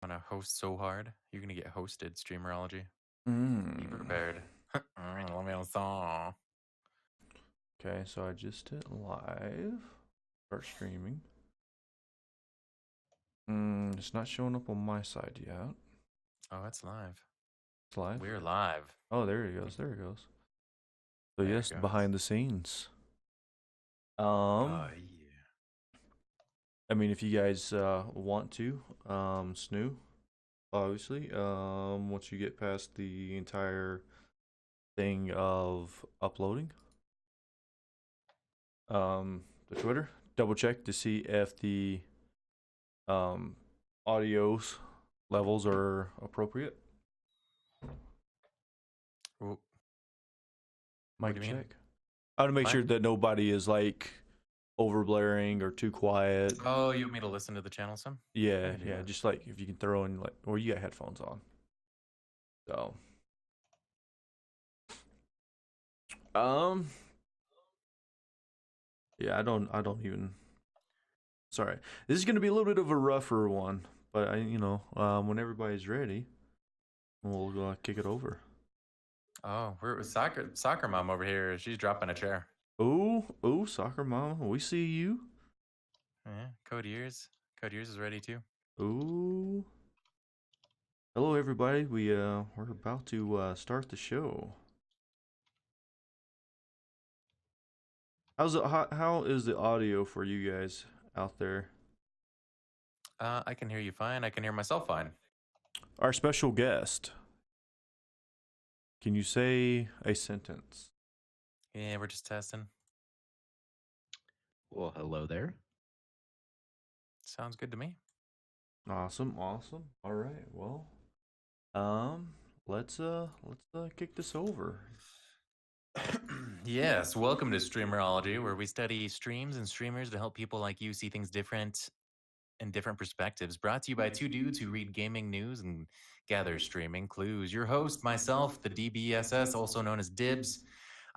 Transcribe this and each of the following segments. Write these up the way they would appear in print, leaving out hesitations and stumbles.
Want to host so hard? You're gonna get hosted, Streamerology. Be Mm. prepared. Let me saw. Okay, so I just hit live. Start streaming. It's not showing up on my side yet. Oh, it's live. It's live. We're live. Oh, there it goes. There it goes. So There yes, it goes. behind the scenes. Oh yeah. I mean, if you guys want to, snoo, obviously. Once you get past the entire thing of uploading, the Twitter, double check to see if the um audios levels are appropriate. What do Mic you mean? check. I want to make sure Fine. that nobody is like over blaring or too quiet. Oh, you want me to listen to the channel some? I Yeah, can do yeah. that. Just like if you can throw in like, or you got headphones on. So, um, yeah. I don't even. Sorry, this is gonna be a little bit of a rougher one, but when everybody's ready, we'll kick it over. Oh, we're soccer mom over here. She's dropping a chair. Oh, soccer mama, we see you. Yeah, Code Years. Code Years is ready too. Ooh. Hello, everybody. We're about to start the show. How is the audio for you guys out there? I can hear you fine. I can hear myself fine. Our special guest. Can you say a sentence? Yeah, we're just testing. Well, hello there. Sounds good to me. Awesome. All right. Well, um, let's kick this over. Yes, welcome to Streamerology, where we study streams and streamers to help people like you see things different in different perspectives. Brought to you by two dudes who read gaming news and gather streaming clues. Your host, myself, the DBSS, also known as Dibs.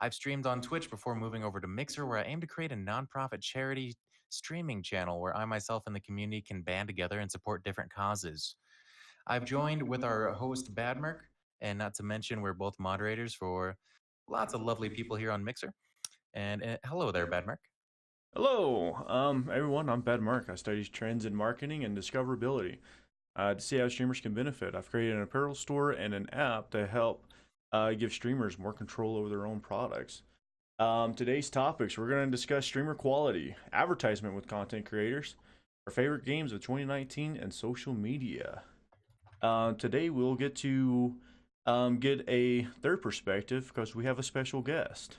I've streamed on Twitch before moving over to Mixer, where I aim to create a nonprofit charity streaming channel where I myself and the community can band together and support different causes. I've joined with our host, Badmerk, and not to mention, we're both moderators for lots of lovely people here on Mixer. And hello there, Badmerk. Hello, everyone. I'm Bad Mark. I study trends in marketing and discoverability. To see how streamers can benefit, I've created an apparel store and an app to help give streamers more control over their own products. Today's topics, we're going to discuss streamer quality, advertisement with content creators, our favorite games of 2019, and social media. Today we'll get to get a third perspective because we have a special guest.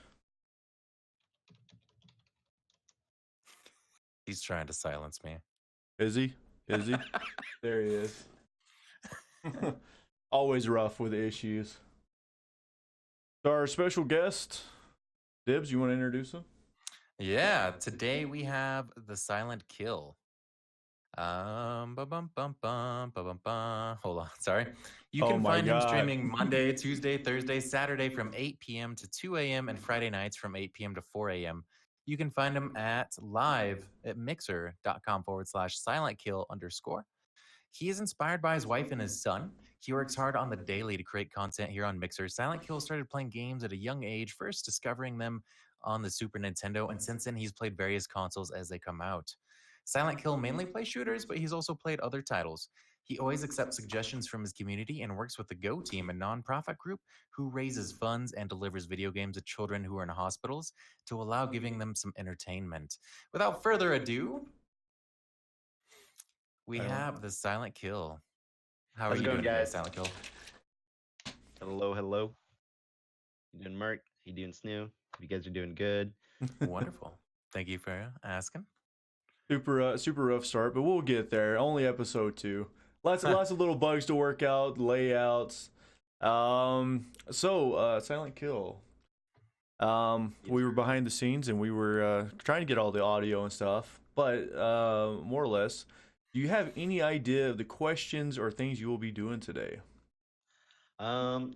He's trying to silence me. Is he? Is he? There he is. Always rough with issues. So our special guest, Dibs, you want to introduce him? Yeah, today we have the SilentKill. Bum, bum, bum, bum, bum. Hold on, sorry. You Oh can my find him God. streaming Monday, Tuesday, Thursday, Saturday from 8 p.m. to 2 a.m. and Friday nights from 8 p.m. to 4 a.m. You can find him at live at mixer.com/silentkill_. He is inspired by his wife and his son. He works hard on the daily to create content here on Mixer. SilentKill started playing games at a young age, first discovering them on the Super Nintendo, and since then he's played various consoles as they come out. SilentKill mainly plays shooters, but he's also played other titles. He always accepts suggestions from his community and works with the Go Team, a nonprofit group who raises funds and delivers video games to children who are in hospitals to allow giving them some entertainment. Without further ado, we have the SilentKill. How are How's you it going, doing today, guys? SilentKill? Hello, hello. You doing Mark? You doing Snoo? You guys are doing good. Wonderful. Thank you for asking. Super rough start, but we'll get there. Only episode 2. Lots of little bugs to work out, layouts. Silent Kill. We were behind the scenes and we were trying to get all the audio and stuff, but more or less, do you have any idea of the questions or things you will be doing today? Well,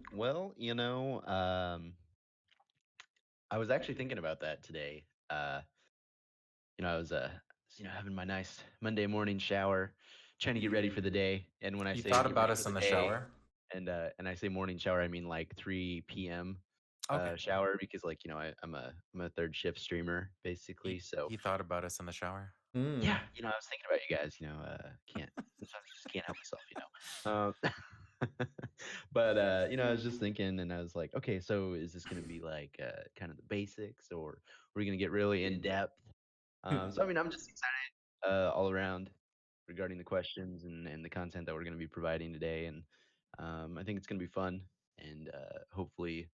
I was actually thinking about that today. I was having my nice Monday morning shower, trying to get ready for the day. And when I You say thought get about ready us for in the day, shower? and I say morning shower, I mean like 3 p.m. Okay. Shower, because like I'm a third shift streamer basically. So He thought about us in the shower. yeah, I was thinking about you guys. Can't sometimes just can't help myself. But I was just thinking, and I was like, okay, so is this going to be like kind of the basics, or are we going to get really in depth? So I mean, I'm just excited all around regarding the questions and the content that we're going to be providing today, and I think it's going to be fun and hopefully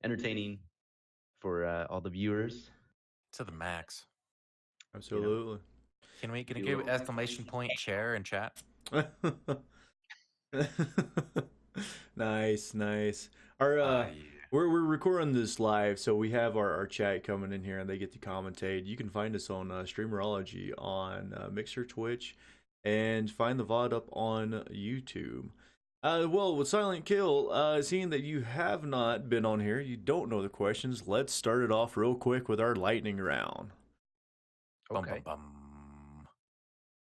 entertaining for all the viewers. To the max. Absolutely. Can we Do a get little- exclamation point chair in chat? Nice. Our Yeah. we're recording this live, so we have our chat coming in here, and they get to commentate. You can find us on Streamerology on Mixer, Twitch, and find the VOD up on YouTube. Well, with SilentKill, seeing that you have not been on here, you don't know the questions. Let's start it off real quick with our lightning round. Okay. Bum, bum, bum.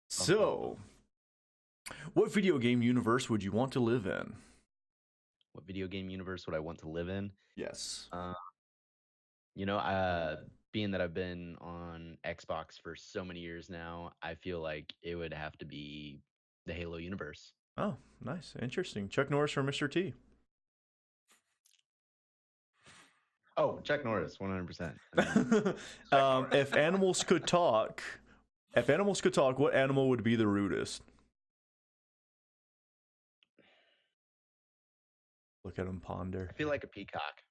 So, what video game universe would you want to live in? What video game universe would I want to live in? Yes. Being that I've been on Xbox for so many years now, I feel like it would have to be the Halo universe. Oh, nice. Interesting. Chuck Norris or Mr. T? Oh, Chuck Norris, 100%. If animals could talk, what animal would be the rudest? Look at him ponder. I feel like a peacock.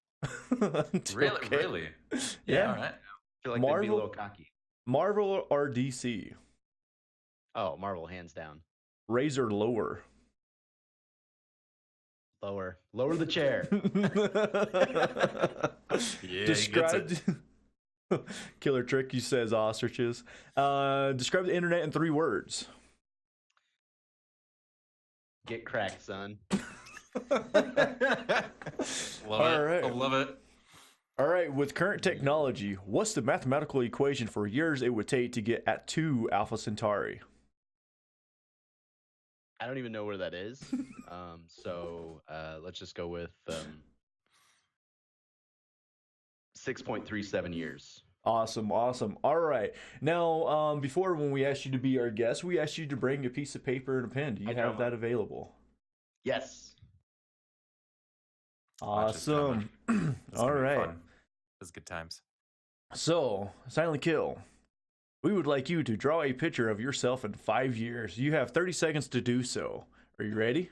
Really? Okay. Really? Yeah. All right. I feel like they'd be a Marvel? little cocky. Marvel or DC? Oh, Marvel, hands down. Razor lower. Lower the chair. Yeah, Describe. Killer Trick, he says ostriches. Describe the internet in 3 words. Get cracked, son. Love All it. right. I love it. All right, with current technology, what's the mathematical equation for years it would take to get at 2 Alpha Centauri? I don't even know where that is. So let's just go with 6.37 years. Awesome. All right. Now, before when we asked you to be our guest, we asked you to bring a piece of paper and a pen. Do you have that available? Yes. Awesome. All right. That's good times. So, SilentKill, we would like you to draw a picture of yourself in 5 years. You have 30 seconds to do so. Are you ready?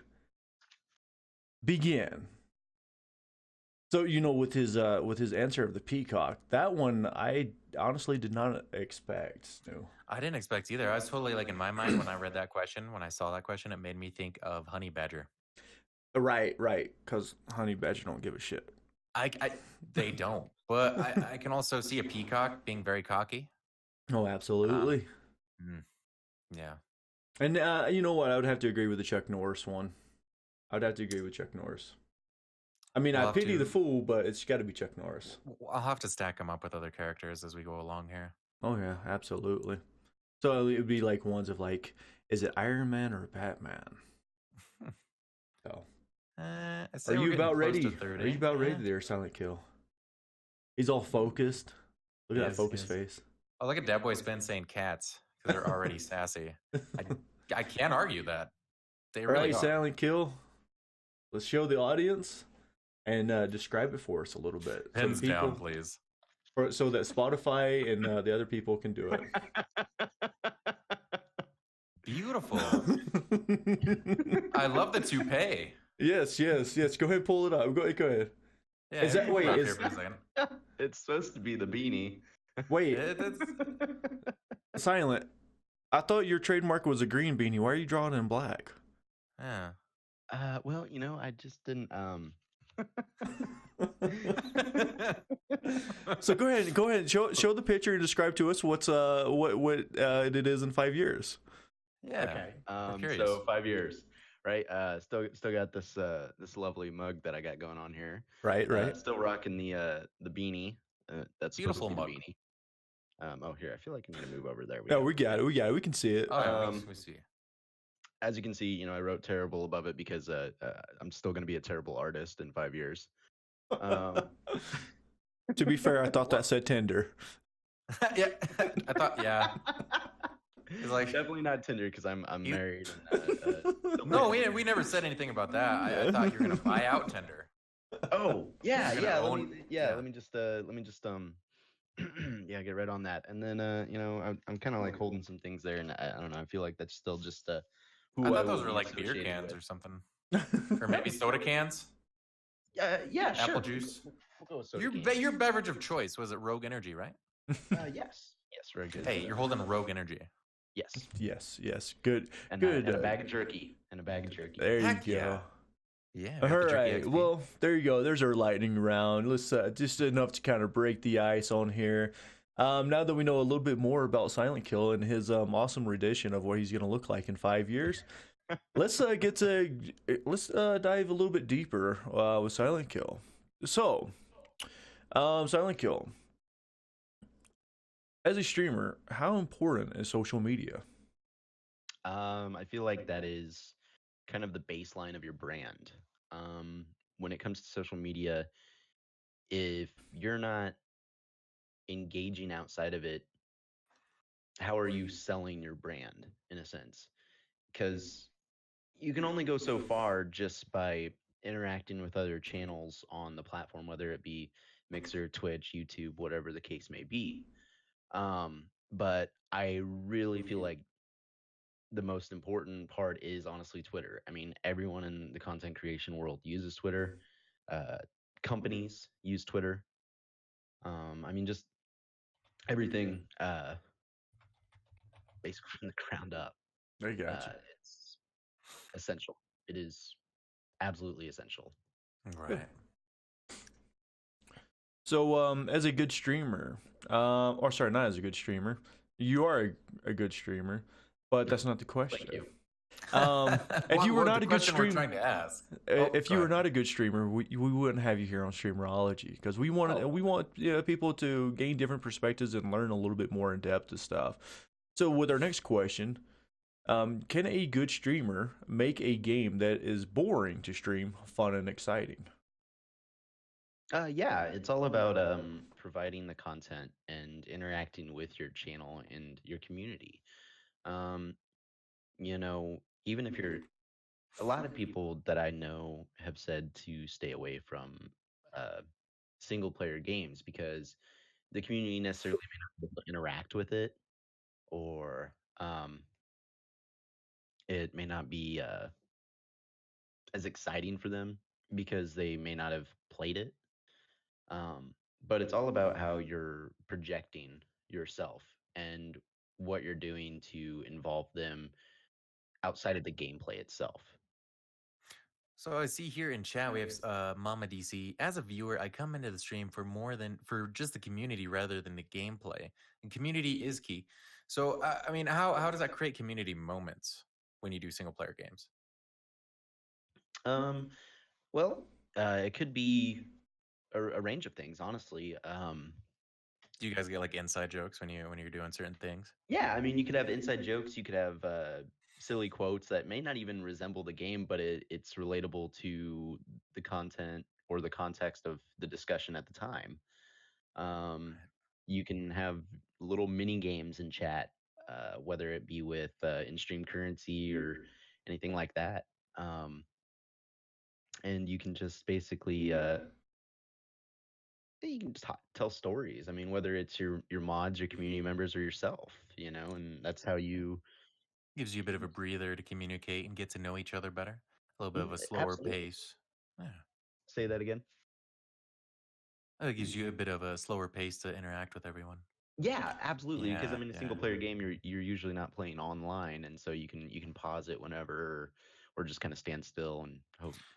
Begin. So, with his answer of the peacock, that one I honestly did not expect. Stu. I didn't expect either. I was totally like in my mind when I read that question, when I saw that question, it made me think of honey badger. Right. Because honey badger don't give a shit. They don't. But I can also see a peacock being very cocky. Oh, absolutely. Yeah. And you know what? I would have to agree with the Chuck Norris one. I'd have to agree with Chuck Norris. I mean, I pity the fool, but it's got to be Chuck Norris. I'll have to stack them up with other characters as we go along here. Oh, yeah, absolutely. So it would be like ones of like, is it Iron Man or Batman? So. Are you about ready? Are you about ready there, SilentKill? He's all focused. Look at that focus face. Oh, look at Dead Boy Spin saying cats because they're already sassy. I can't argue that. They really are. SilentKill, let's show the audience and describe it for us a little bit. Pins down, please. So that Spotify and the other people can do it. Beautiful. I love the toupee. Yes. Go ahead and pull it up. Go ahead. Yeah, is that wait? It's supposed to be the beanie. Wait, Silent. I thought your trademark was a green beanie. Why are you drawing it in black? Yeah. Well, I just didn't. So go ahead. Show the picture and describe to us what it is in 5 years. Yeah. Okay. So 5 years. Right. Still got this lovely mug that I got going on here. Right. Still rocking the beanie. That's beautiful mug. Beanie. Oh, here. I feel like I'm gonna move over there. We got it. We can see it. We see. as you can see, I wrote terrible above it because I'm still going to be a terrible artist in 5 years. Um, To be fair, I thought that said Tinder. Yeah, I thought, yeah. It's like definitely not Tinder because I'm you. married and still No, planning. we never said anything about that. I thought you were gonna buy out Tinder. Oh yeah, You're gonna yeah. own. Let me just yeah, get right on that. And then I'm kind of like holding some things there, and I don't know. I feel like that's still just I who I thought those will were be like beer associated cans with. or something, or maybe soda cans. Yeah, sure. Apple juice. We'll go with soda cans. Your beverage of choice was it Rogue Energy, right? Yes, very good. Hey, you're holding Rogue Energy. Yes, yes. Good, and good. and a bag of jerky, There Heck you go. Yeah. All got the Jerky right. XP. Well, there you go. There's our lightning round. Let's just enough to kind of break the ice on here. Now that we know a little bit more about SilentKill and his awesome rendition of what he's going to look like in 5 years, let's dive a little bit deeper with SilentKill. So, SilentKill, as a streamer, how important is social media? I feel like that is kind of the baseline of your brand. When it comes to social media, if you're not engaging outside of it, how are you selling your brand in a sense? Because you can only go so far just by interacting with other channels on the platform, whether it be Mixer, Twitch, YouTube, whatever the case may be. But I really feel like the most important part is honestly Twitter. I mean, everyone in the content creation world uses Twitter. Uh, Companies use Twitter. I mean, just everything, basically from the ground up. I got you. It's essential. It is absolutely essential. Good. Right. So, as a good streamer, or sorry, not as a good streamer, you are a good streamer, but that's not the question. Thank you. If you were not the a good question we're streamer, trying to ask. if go you were ahead. not a good streamer, we wouldn't have you here on Streamerology because we want people to gain different perspectives and learn a little bit more in depth of stuff. So, with our next question, can a good streamer make a game that is boring to stream fun and exciting? Yeah, it's all about providing the content and interacting with your channel and your community. Um, Even if you're a lot of people that I know have said to stay away from uh, single player games because the community necessarily may not be able to interact with it, or it may not be as exciting for them because they may not have played it. Um, but it's all about how you're projecting yourself and what you're doing to involve them outside of the gameplay itself. So I see here in chat we have MamaDC. As a viewer, I come into the stream for just the community rather than the gameplay. And community is key. So I mean, how does that create community moments when you do single player games? Um, well, it could be a range of things, honestly. Do you guys get like inside jokes when you're doing certain things? Yeah, I mean, you could have inside jokes, you could have silly quotes that may not even resemble the game, but it's relatable to the content or the context of the discussion at the time. Um, you can have little mini games in chat, whether it be with in-stream currency or anything like that. Um, and you can just basically you can just tell stories. I mean, whether it's your mods, your community members, or yourself, and that's how you Gives you a bit of a breather to communicate and get to know each other better. A little bit of a slower absolutely pace. Yeah. say that again. It gives you a bit of a slower pace to interact with everyone. Yeah, absolutely. Because I Yeah, mean, a yeah. single player game, you're usually not playing online, and so you can pause it whenever, or just kind of stand still and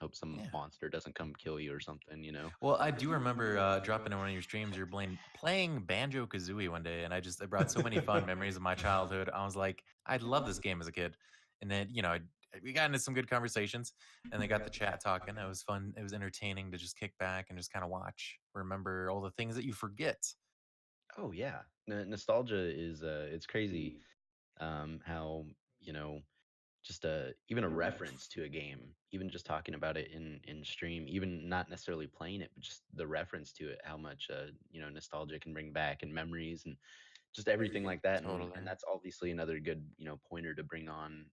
hope some Yeah. monster doesn't come kill you or something. Well, I do remember dropping in one of your streams. You're playing Banjo Kazooie one day, and it brought so many fun memories of my childhood. I was like, I love this game as a kid, and then we got into some good conversations, and they got the chat talking. It was fun. It was entertaining to just kick back and just kind of watch, remember all the things that you forget. Oh yeah, nostalgia is it's crazy how you know just a even a reference to a game, even just talking about it in stream, even not necessarily playing it, but just the reference to it, how much nostalgia can bring back and memories and just everything like that. Totally. And that's obviously another good pointer to bring on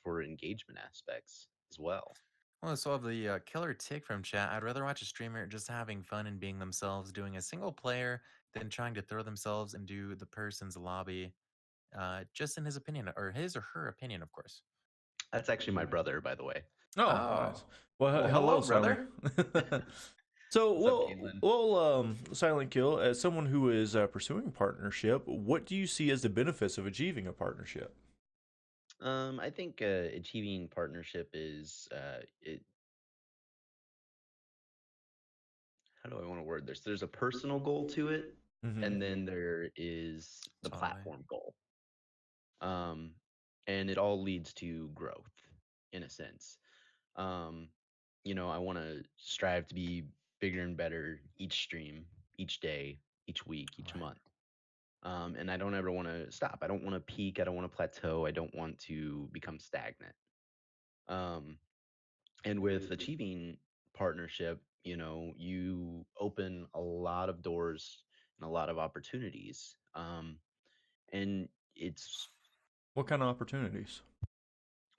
for engagement aspects as well. Well, so of the killer tick from chat, I'd rather watch a streamer just having fun and being themselves, doing a single player, than trying to throw themselves into the person's lobby. Just in his opinion, or his or her opinion, of course. That's actually my brother, by the way. Oh, Oh, nice. Well, well, hello, hello, Silent. brother. So, What's up, Caitlin? Silent Kill, as someone who is pursuing partnership, what do you see as the benefits of achieving a partnership? I think achieving partnership is how do I want to word this? There's a personal goal to it, Hmm. and then there is the Totally. platform goal. Um, and it all leads to growth in a sense. Um, I want to strive to be bigger and better each stream, each day, each week, each Right. month. And I don't ever want to stop. I don't want to peak. I don't want to plateau. I don't want to become stagnant. Um, and with achieving partnership, you open a lot of doors and a lot of opportunities. And it's What kind of opportunities?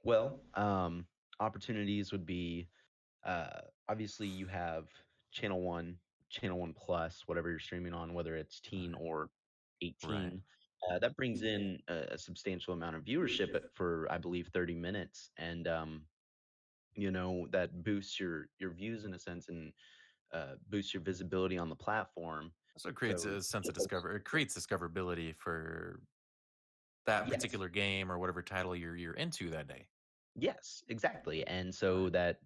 well, opportunities would be uh, obviously you have channel one, channel one plus, whatever you're streaming on, whether it's teen Right. or Right. 18. That brings in a substantial amount of viewership for, I believe, 30 minutes, and that boosts your views in a sense, and boosts your visibility on the platform. So it creates So a sense of discover. It creates discoverability for that yes, particular game or whatever title you're into that day. yes, exactly, and Right. so that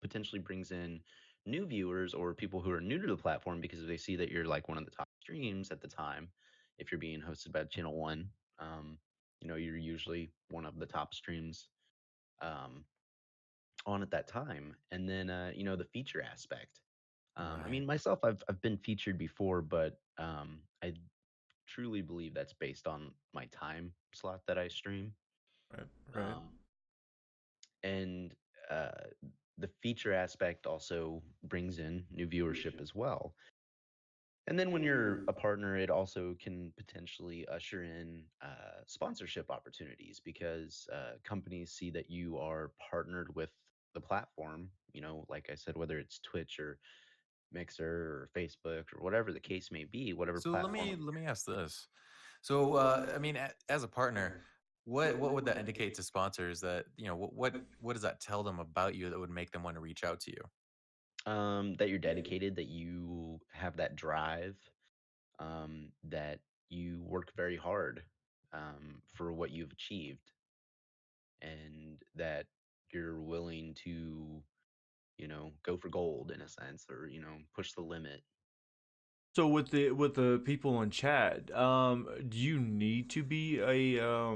potentially brings in new viewers or people who are new to the platform because they see that you're like one of the top streams at the time. If you're being hosted by Channel One, um, you're usually one of the top streams um, on at that time. And then the feature aspect. I Right. mean, myself, I've been featured before, but I truly believe that's based on my time slot that I stream. Right, right. Um, and uh, the feature aspect also brings in new viewership as well. And then when you're a partner, it also can potentially usher in sponsorship opportunities because companies see that you are partnered with the platform. Like I said, whether it's Twitch or Mixer or Facebook or whatever the case may be, whatever So let platform. me let me ask this. So I mean, as a partner, what would that indicate to sponsors that what does that tell them about you that would make them want to reach out to you? That you're dedicated, that you have that drive, that you work very hard for what you've achieved, and that you're willing to, go for gold in a sense, or push the limit. So with the people in chat, do you need to be a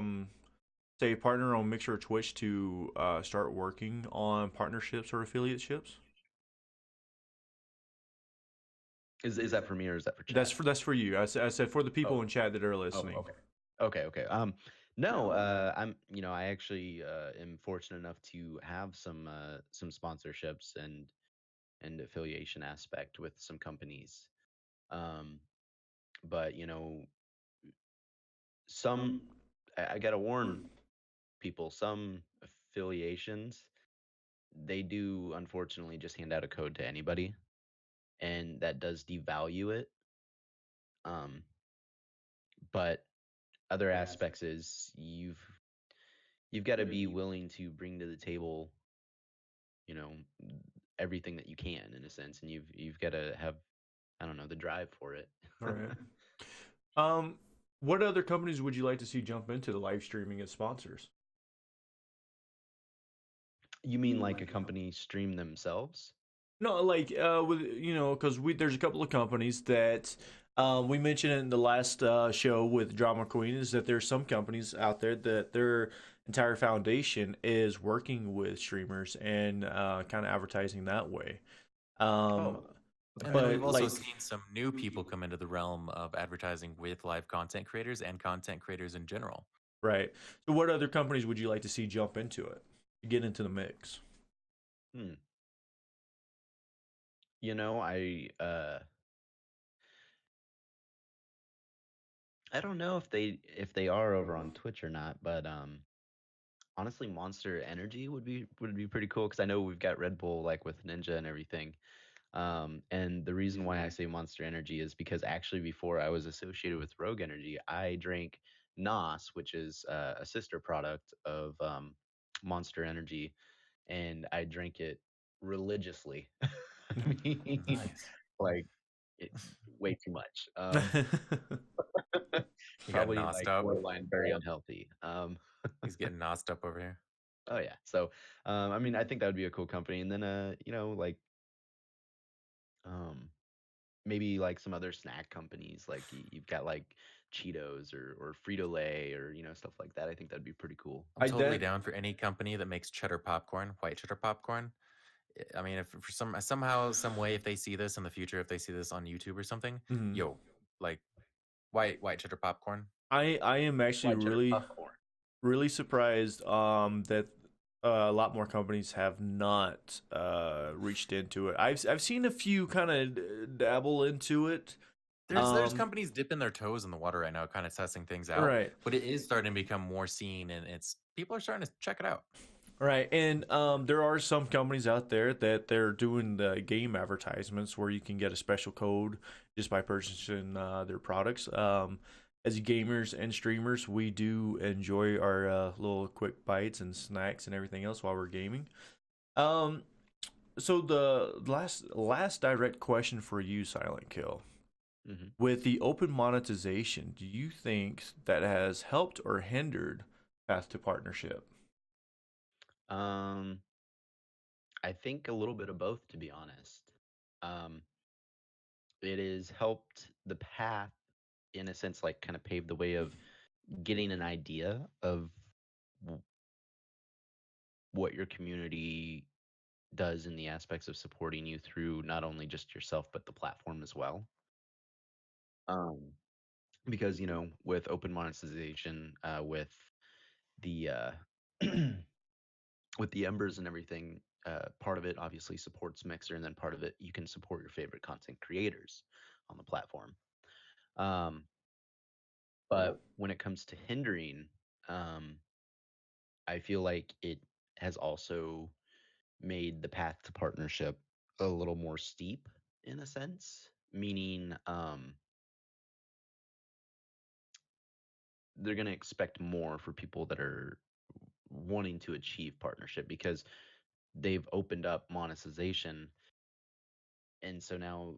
say partner on Mixer or Twitch to start working on partnerships or affiliateships? Is that for me or is that for That's chat? for you. I said for the people Oh, in chat that are oh, listening. okay, okay. No, I actually am fortunate enough to have some sponsorships and affiliation aspect with some companies. Um, but some I gotta warn people, some affiliations, they do unfortunately just hand out a code to anybody, and that does devalue it. Um, but other aspects is you've got to be willing to bring to the table, you know, everything that you can in a sense, and you've got to have, I don't know, the drive for it. All right. Um, what other companies would you like to see jump into the live streaming as sponsors? You mean like a company stream themselves? No, like with because we there's a couple of companies that we mentioned in the last show with Drama Queen is that there's some companies out there that their entire foundation is working with streamers and kind of advertising that way. Um, Oh, And okay. then we've but also like seen some new people come into the realm of advertising with live content creators and content creators in general. Right. So, what other companies would you like to see jump into it, get into the mix? Hmm. You know, I don't know if they are over on Twitch or not, but honestly, Monster Energy would be pretty cool because I know we've got Red Bull like with Ninja and everything. And the reason why I say Monster Energy is because actually before I was associated with Rogue Energy, I drank NOS, which is a sister product of Monster Energy, and I drank it religiously. I mean, Nice. like it, way too much. You got Probably nosed like up. borderline very unhealthy. He's getting nosed up over here. Oh yeah. So, I mean, I think that would be a cool company. And then, you know, like, um, maybe like some other snack companies, like you've got like Cheetos or Frito Lay or you know stuff like that. I think that'd be pretty cool. I'm I totally that down for any company that makes cheddar popcorn, white cheddar popcorn. I mean, if for somehow, some way, if they see this in the future, if they see this on YouTube or something, mhm. yo, like white cheddar popcorn. I am actually White cheddar popcorn. really surprised that a lot more companies have not reached into it. I've seen a few kind of dabble into it. There's Um, companies dipping their toes in the water right now, kind of testing things out, right. but it is starting to become more seen, and it's people are starting to check it out. Right, and there are some companies out there that they're doing the game advertisements where you can get a special code just by purchasing their products. As gamers and streamers, we do enjoy our little quick bites and snacks and everything else while we're gaming. Um, so the last direct question for you, Silent Kill, Hmm. with the open monetization, do you think that has helped or hindered path to partnership? Um, I think a little bit of both, to be honest. Um, it has helped the path in a sense, like kind of pave the way of getting an idea of w- what your community does in the aspects of supporting you through not only just yourself but the platform as well. Um, because you know, with open monetization, with the with the embers and everything, part of it obviously supports Mixer, and then part of it you can support your favorite content creators on the platform. Um, but when it comes to hindering, um, I feel like it has also made the path to partnership a little more steep in a sense, meaning they're going to expect more for people that are wanting to achieve partnership because they've opened up monetization, and so now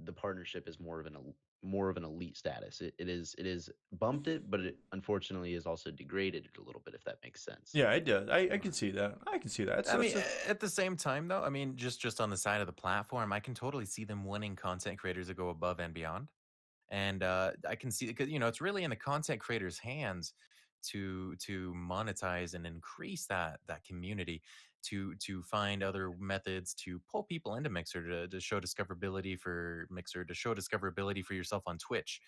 the partnership is more of an elite status. It is bumped it, but it unfortunately is also degraded it a little bit, if that makes sense. Yeah, it does. I can see that. I can see that. I mean, That's a, at the same time, though, I mean, just on the side of the platform, I can totally see them wanting content creators to go above and beyond. And I can see because it's really in the content creators' hands to monetize and increase that community, to find other methods to pull people into Mixer, to show discoverability for Mixer, to show discoverability for yourself on Twitch,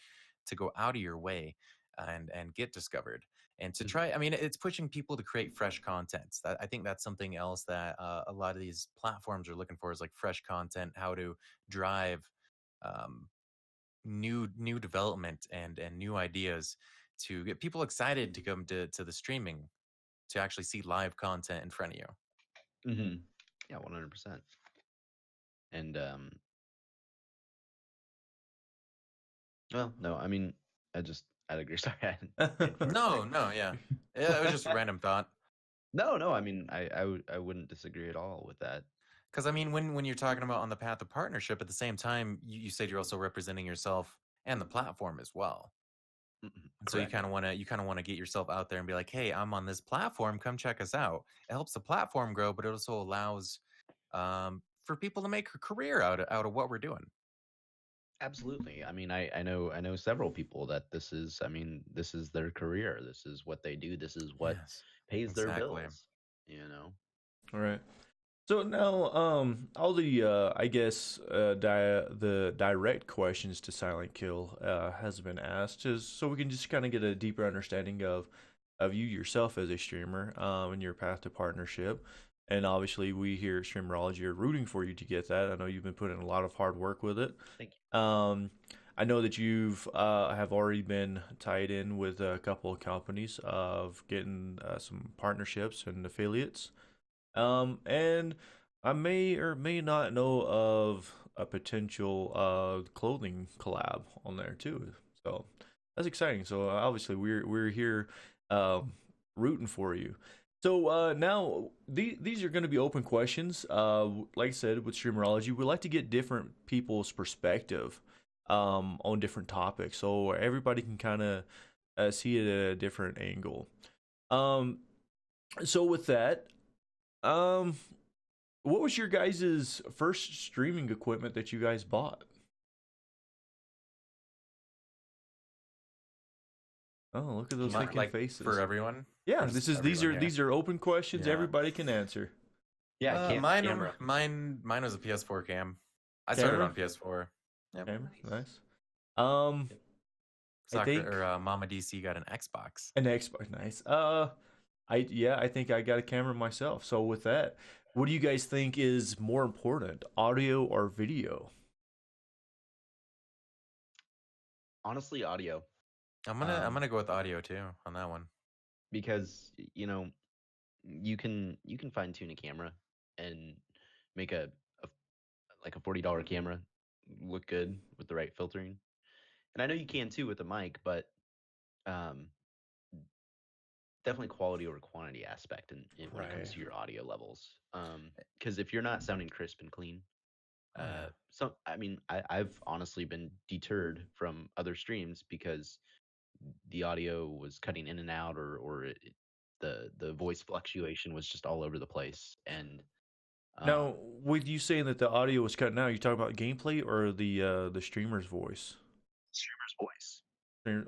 to go out of your way and get discovered, and to try. I mean, it's pushing people to create fresh content. I think that's something else that a lot of these platforms are looking for, is like fresh content, how to drive um, new development and new ideas to get people excited to come to the streaming, to actually see live content in front of you. Hmm. Yeah, 100%. And well, no, I mean, I'd agree. Sorry, I No, no, yeah, yeah, it was just a random thought. no, I mean, I wouldn't disagree at all with that. Because I mean, when you're talking about on the path of partnership, at the same time, you said you're also representing yourself and the platform as well. Mhm. And so Correct. you kind of want to get yourself out there and be like, hey, I'm on this platform. Come check us out. It helps the platform grow, but it also allows for people to make a career out of what we're doing. Absolutely. I mean, I know several people that this is, I mean, this is their career. This is what they do. This is what Yes, pays their exactly. bills, you know? all right. So now, all the I guess the direct questions to Silent Kill has been asked, just so we can just kind of get a deeper understanding of you yourself as a streamer, and your path to partnership. And obviously, we here at Streamerology are rooting for you to get that. I know you've been putting a lot of hard work with it. Thank Um, I know that you've have already been tied in with a couple of companies of getting some partnerships and affiliates. And I may or may not know of a potential clothing collab on there too. So that's exciting. So obviously we're here um, rooting for you. So now these are going to be open questions. Like I said, with Streamerology, we like to get different people's perspective on different topics, so everybody can kind of see it at a different angle. Um, so with that, um, what was your guys' first streaming equipment that you guys bought? Oh, look at those thinking Like for faces. everyone, Yeah, or this is everyone here. these are open questions. Yeah. Everybody can answer. Yeah, camera. Mine was a PS4 cam. I started Camera, on PS4. Yep. camera, nice. Um, I Soccer think or MamaDC got an Xbox. an Xbox, nice. I think I got a camera myself. So with that, what do you guys think is more important, audio or video? Honestly, audio. I'm Um, gonna go with audio too on that one. because you can fine tune a camera and make a like a $40 camera look good with the right filtering. And I know you can too with a mic, but um, definitely quality over quantity aspect when it comes Right. to your audio levels. Because if you're not sounding crisp and clean, Oh yeah. I mean, I've honestly been deterred from other streams because the audio was cutting in and out, the voice fluctuation was just all over the place. And um, Now, with you saying that the audio was cut out, you talking about gameplay or the streamer's voice? streamer's voice.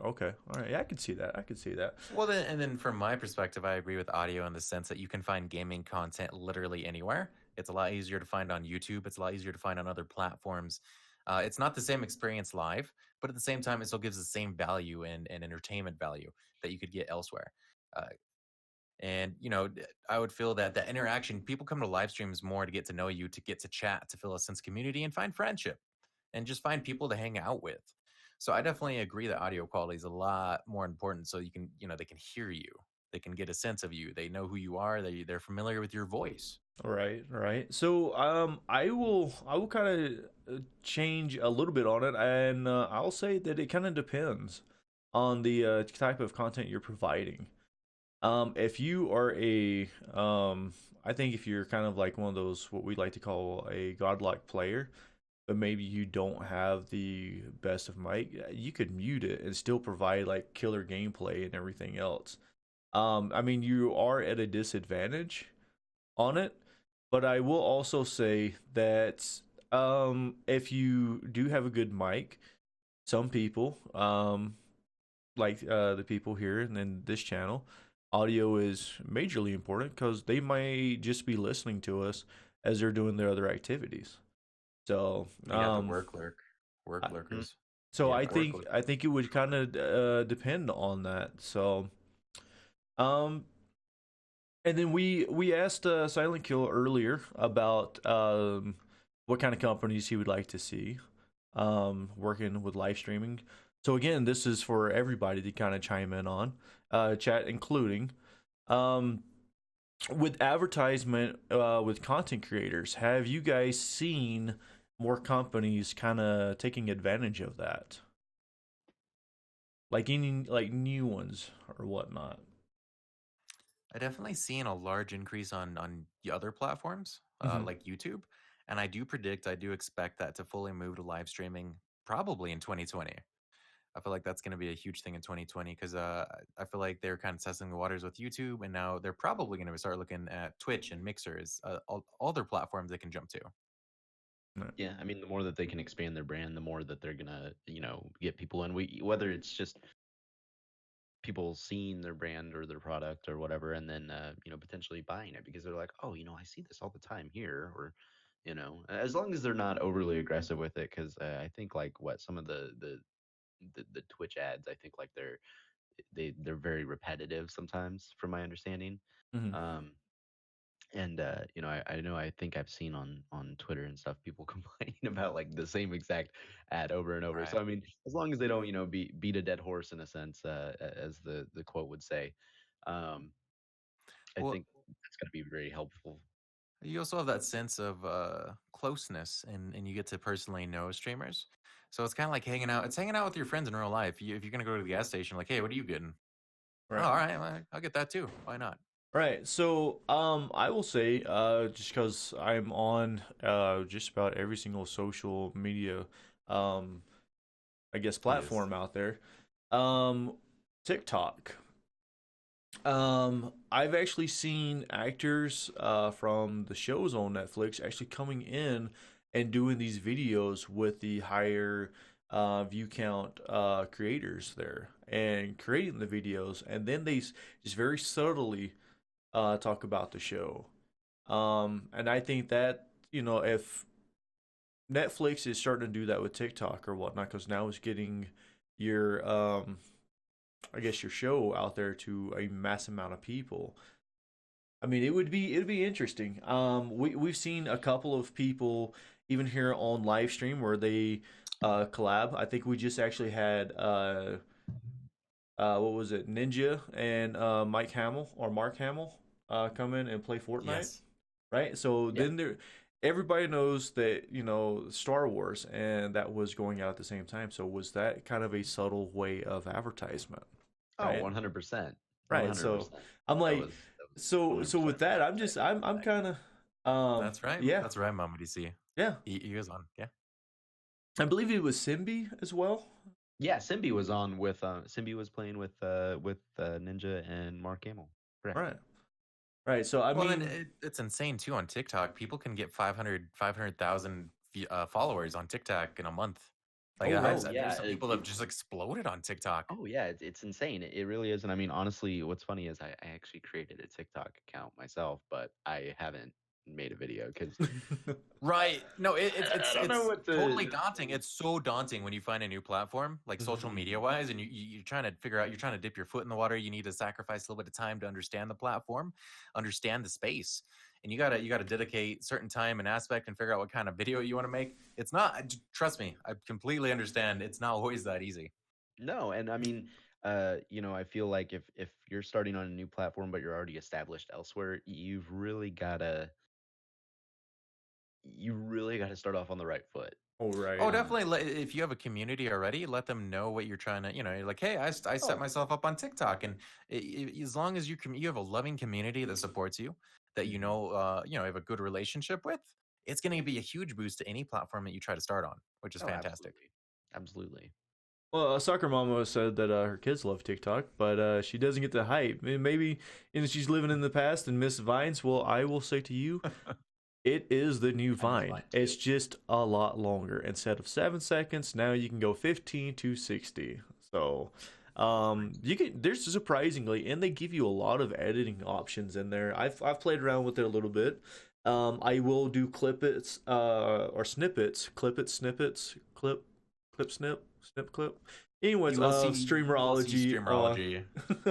Okay, all right, yeah, I can see that. I can see that. Well, then from my perspective, I agree with audio in the sense that you can find gaming content literally anywhere. It's a lot easier to find on YouTube. It's a lot easier to find on other platforms. It's not the same experience live, but at the same time, it still gives the same value and entertainment value that you could get elsewhere. Uh, and I would feel that that interaction, people come to live streams more to get to know you, to get to chat, to feel a sense of community and find friendship and just find people to hang out with. So I definitely agree that audio quality is a lot more important. So you can, they can hear you, they can get a sense of you, they know who you are, they're familiar with your voice. Right, right. So, I will kind of change a little bit on it, and I'll say that it kind of depends on the type of content you're providing. If you are I think if you're kind of like one of those what we like to call a godlike player, but maybe you don't have the best of mic, you could mute it and still provide like killer gameplay and everything else. I mean, you are at a disadvantage on it, but I will also say that if you do have a good mic, some people, like the people here and then this channel, audio is majorly important because they might just be listening to us as they're doing their other activities. So, You got the work I, Mm. lurkers. so Yeah, I work. think it would kind of depend on that. So, um, and then we asked Silent Kill earlier about what kind of companies he would like to see working with live streaming. So again, this is for everybody to kind of chime in on, chat including. Um, with advertisement, with content creators, have you guys seen more companies kind of taking advantage of that? Like any like new ones or whatnot? I definitely seen a large increase on the other platforms, Hmm. like YouTube, and I do expect that to fully move to live streaming probably in 2020. I feel like that's going to be a huge thing in 2020 because I feel like they're kind of testing the waters with YouTube, and now they're probably going to start looking at Twitch and Mixers, all their platforms they can jump to. Yeah, I mean, the more that they can expand their brand, the more that they're gonna, get people in. Whether it's just people seeing their brand or their product or whatever, and then potentially buying it because they're like, oh, I see this all the time here, or as long as they're not overly aggressive with it, because I think like what some of the Twitch ads, I think like they're very repetitive sometimes, from my understanding. Hmm. Um, and I know, I think I've seen on Twitter and stuff people complaining about like the same exact ad over and over. So Right. I mean, as long as they don't beat a dead horse in a sense, as the quote would say, um, I Well, think that's going to be very helpful. you also have that sense of closeness, and you get to personally know streamers. So it's kind of like hanging out. It's hanging out with your friends in real life. If you're gonna go to the gas station, like, hey, what are you getting? Oh, Right. all right, well, I'll get that too. Why not? Right. So, I will say, just because I'm on just about every single social media, um, I guess He is. platform out there, TikTok. I've actually seen actors from the shows on Netflix actually coming in and doing these videos with the higher view count creators there and creating the videos, and then just very subtly talk about the show. And I think that, if Netflix is starting to do that with TikTok or whatnot, because now it's getting your I guess your show out there to a mass amount of people. I mean, it'd be interesting. We've seen a couple of people even here on live stream where they collab. I think we just actually had what was it, Ninja and Mike Hamill or Mark Hamill come in and play Fortnite, Yes. right? So Yeah. then everybody knows that Star Wars, and that was going out at the same time. So was that kind of a subtle way of advertisement, Oh, right? 100%. Right. So 100%. I'm That like, was that was so 100% with that, I'm just advertising I'm effect. kind of That's right. yeah, That's right, MamaDC. yeah. He was on. Yeah. I believe it was Simbi as well. Yeah, Simbi was on with Simbi was playing with Ninja and Mark Hamill. Correct. Right. Right. So I Well, and mean, it's insane too on TikTok. People can get 500,000 followers on TikTok in a month. Like oh Oh right. there's yeah, some people that have just exploded on TikTok. oh yeah, it's insane. It really is. And I mean, honestly, what's funny is I actually created a TikTok account myself, but I haven't made a video because Right. No, I don't know it's what totally to. daunting. It's so daunting when you find a new platform, like social Mhm. media wise, and you're trying to figure out, you're trying to dip your foot in the water. You need to sacrifice a little bit of time to understand the platform, understand the space, and you gotta dedicate certain time and aspect and figure out what kind of video you want to make. It's not. Trust me, I completely understand. It's not always that easy. No, and I mean, I feel like if you're starting on a new platform but you're already established elsewhere, you really gotta start off on the right foot. Oh Oh, right. definitely. If you have a community already, let them know what you're trying to. You're like, hey, I set Oh, myself up on TikTok, and as long as you have a loving community that supports you, that mhm. have a good relationship with, it's going to be a huge boost to any platform that you try to start on, which is Oh, fantastic. absolutely, absolutely. Well, a soccer mama said that her kids love TikTok, but she doesn't get the hype. Maybe she's living in the past and miss Vines. Well, I will say to you, it is the new I miss Vine. mine too. It's just a lot longer. Instead of 7 seconds, now you can go 15 to 60. So, you can. There's surprisingly, and they give you a lot of editing options in there. I've played around with it a little bit. I will do clippets, or snippets, snippets, snip clip. Anyways, You will see Streamerology. Streamerology.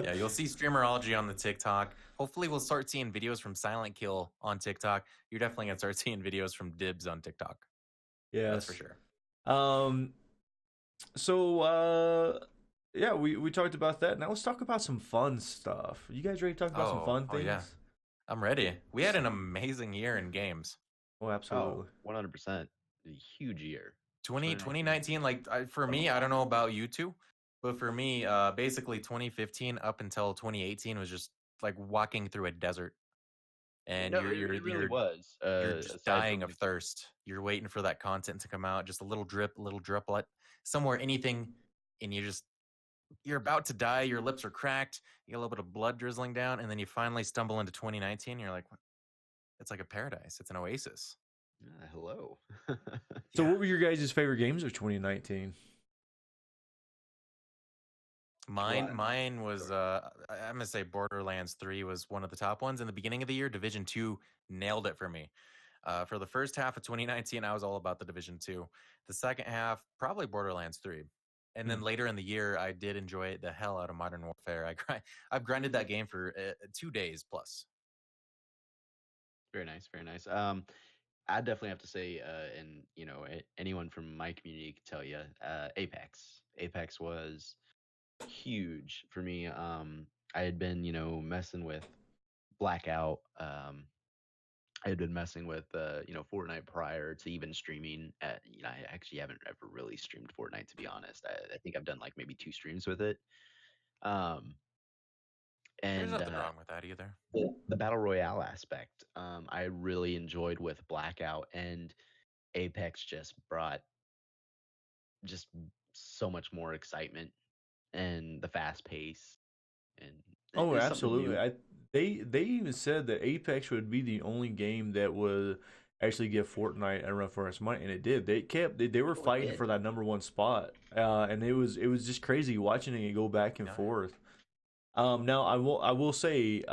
Yeah, you'll see Streamerology on the TikTok. Hopefully, we'll start seeing videos from SilentKill on TikTok. You're definitely gonna start seeing videos from Dibs on TikTok. That's for Yes. sure. Um. So, yeah, we talked about that. Now let's talk about some fun stuff. You guys ready to talk about some fun Oh yeah. things? I'm ready. We had an amazing year in games. Oh, Oh, absolutely. 100%. A huge year. 2019. 2019, like for me, I don't know about you two, but for me, basically 2015 up until 2018 was just like walking through a desert, and No, it really was. you're just Aside dying from of thirst. You're waiting for that content to come out, just a little driplet, somewhere, anything, and you're about to die. Your lips are cracked. You get a little bit of blood drizzling down, and then you finally stumble into 2019. You're like, it's like a paradise. It's an oasis. hello. So, Yeah. what were your guys' favorite games of 2019? Mine was I'm gonna say Borderlands 3 was one of the top ones in the beginning of the year. Division 2 nailed it for me. For the first half of 2019, I was all about the Division 2. The second half, probably Borderlands 3. And then later in the year, I did enjoy the hell out of Modern Warfare. I've grinded that game for 2 days plus. Very nice, very nice. I definitely have to say, and anyone from my community can tell you, Apex. Apex was huge for me. I had been, messing with Blackout. I had been messing with, Fortnite prior to even streaming. I actually haven't ever really streamed Fortnite, to be honest. I think I've done like maybe 2 streams with it. Um, There's and nothing wrong with that either. the battle royale aspect, I really enjoyed with Blackout, and Apex just brought just so much more excitement and the fast pace, and Oh, it's something absolutely. new. They even said that Apex would be the only game that would actually give Fortnite a run for its money, and it did. They were Oh, it fighting did. for that #1 spot, and it was just crazy watching it go back and Yeah. forth. Now I will say,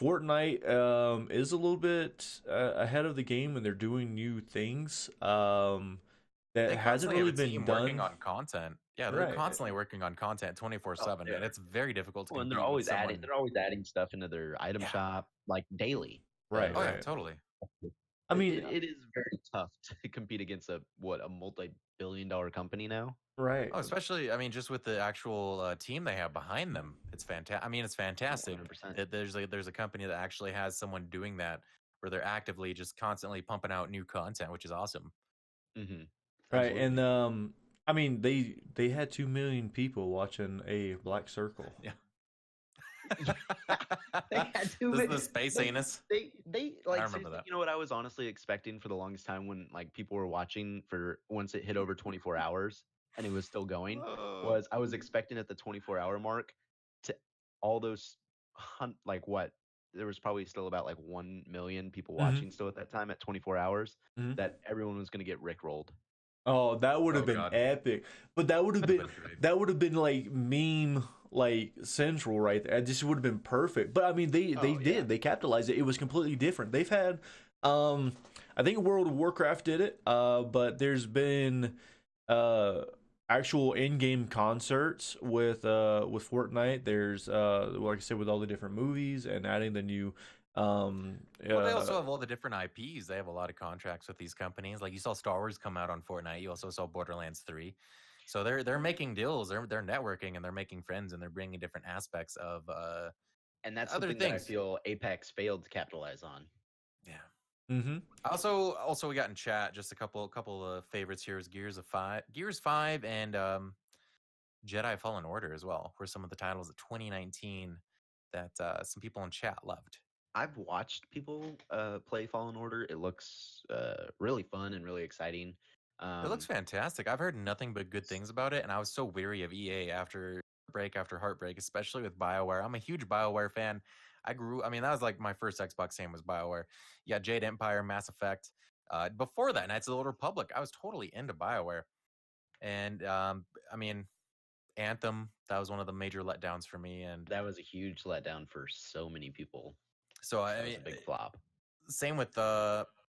Fortnite is a little bit ahead of the game, and they're doing new things that They hasn't constantly have really a been team working done. on content. Yeah, they're Right, constantly working on content Oh, 24/7, they and are. it's very difficult to Well, and they're compete with always adding. someone. They're always adding stuff into their item Yeah. shop like daily. right, Oh yeah, right. totally. I It, mean, it, it is very tough to compete against a multi-billion-dollar company now. right. Oh, especially, I mean, just with the actual team they have behind them, it's fantastic. I mean, it's fantastic. 100%. There's a company that actually has someone doing that, where they're actively just constantly pumping out new content, which is awesome. Mm-hmm. Right, and Absolutely. I mean they had 2 million people watching a black circle. Yeah. They had to. The space anus. They I like remember seriously. that. You know what I was honestly expecting for the longest time when like people were watching for once it hit over 24 hours and it was still going, Oh. was I was expecting at the 24-hour mark to all those like what, there was probably still about like 1 million people Mm-hmm. watching still at that time at 24 hours, Mm-hmm. that everyone was going to get rickrolled. Oh, that would have Oh been God. epic. But that would have That'd been have been great. that would have been like meme like central right there. It just would have been perfect. But I mean they Oh yeah. did. They capitalized it. It was completely different. They've had um I think World of Warcraft did it. But there's been uh actual in-game concerts with Fortnite. There's like I said, with all the different movies and adding the new um Well, they also uh have all the different IPs. They have a lot of contracts with these companies. Like you saw Star Wars come out on Fortnite. You also saw Borderlands 3. So they're making deals. They're networking and they're making friends and they're bringing different aspects of And that's other something that I things. feel Apex failed to capitalize on. Yeah. mhm. Also we got in chat just a couple of favorites here is Gears 5 and Jedi Fallen Order as well were some of the titles of 2019 that some people in chat loved. I've watched people play Fallen Order. It looks really fun and really exciting. It looks fantastic. I've heard nothing but good things about it, and I was so weary of EA after heartbreak, especially with BioWare. I'm a huge BioWare fan. I mean, that was like my first Xbox game was BioWare. Yeah, Jade Empire, Mass Effect. Before that, Knights of the Old Republic. I was totally into BioWare. And, I mean, Anthem, that was one of the major letdowns for me. And That was a huge letdown for so many people. so, I That was mean, a big flop. same with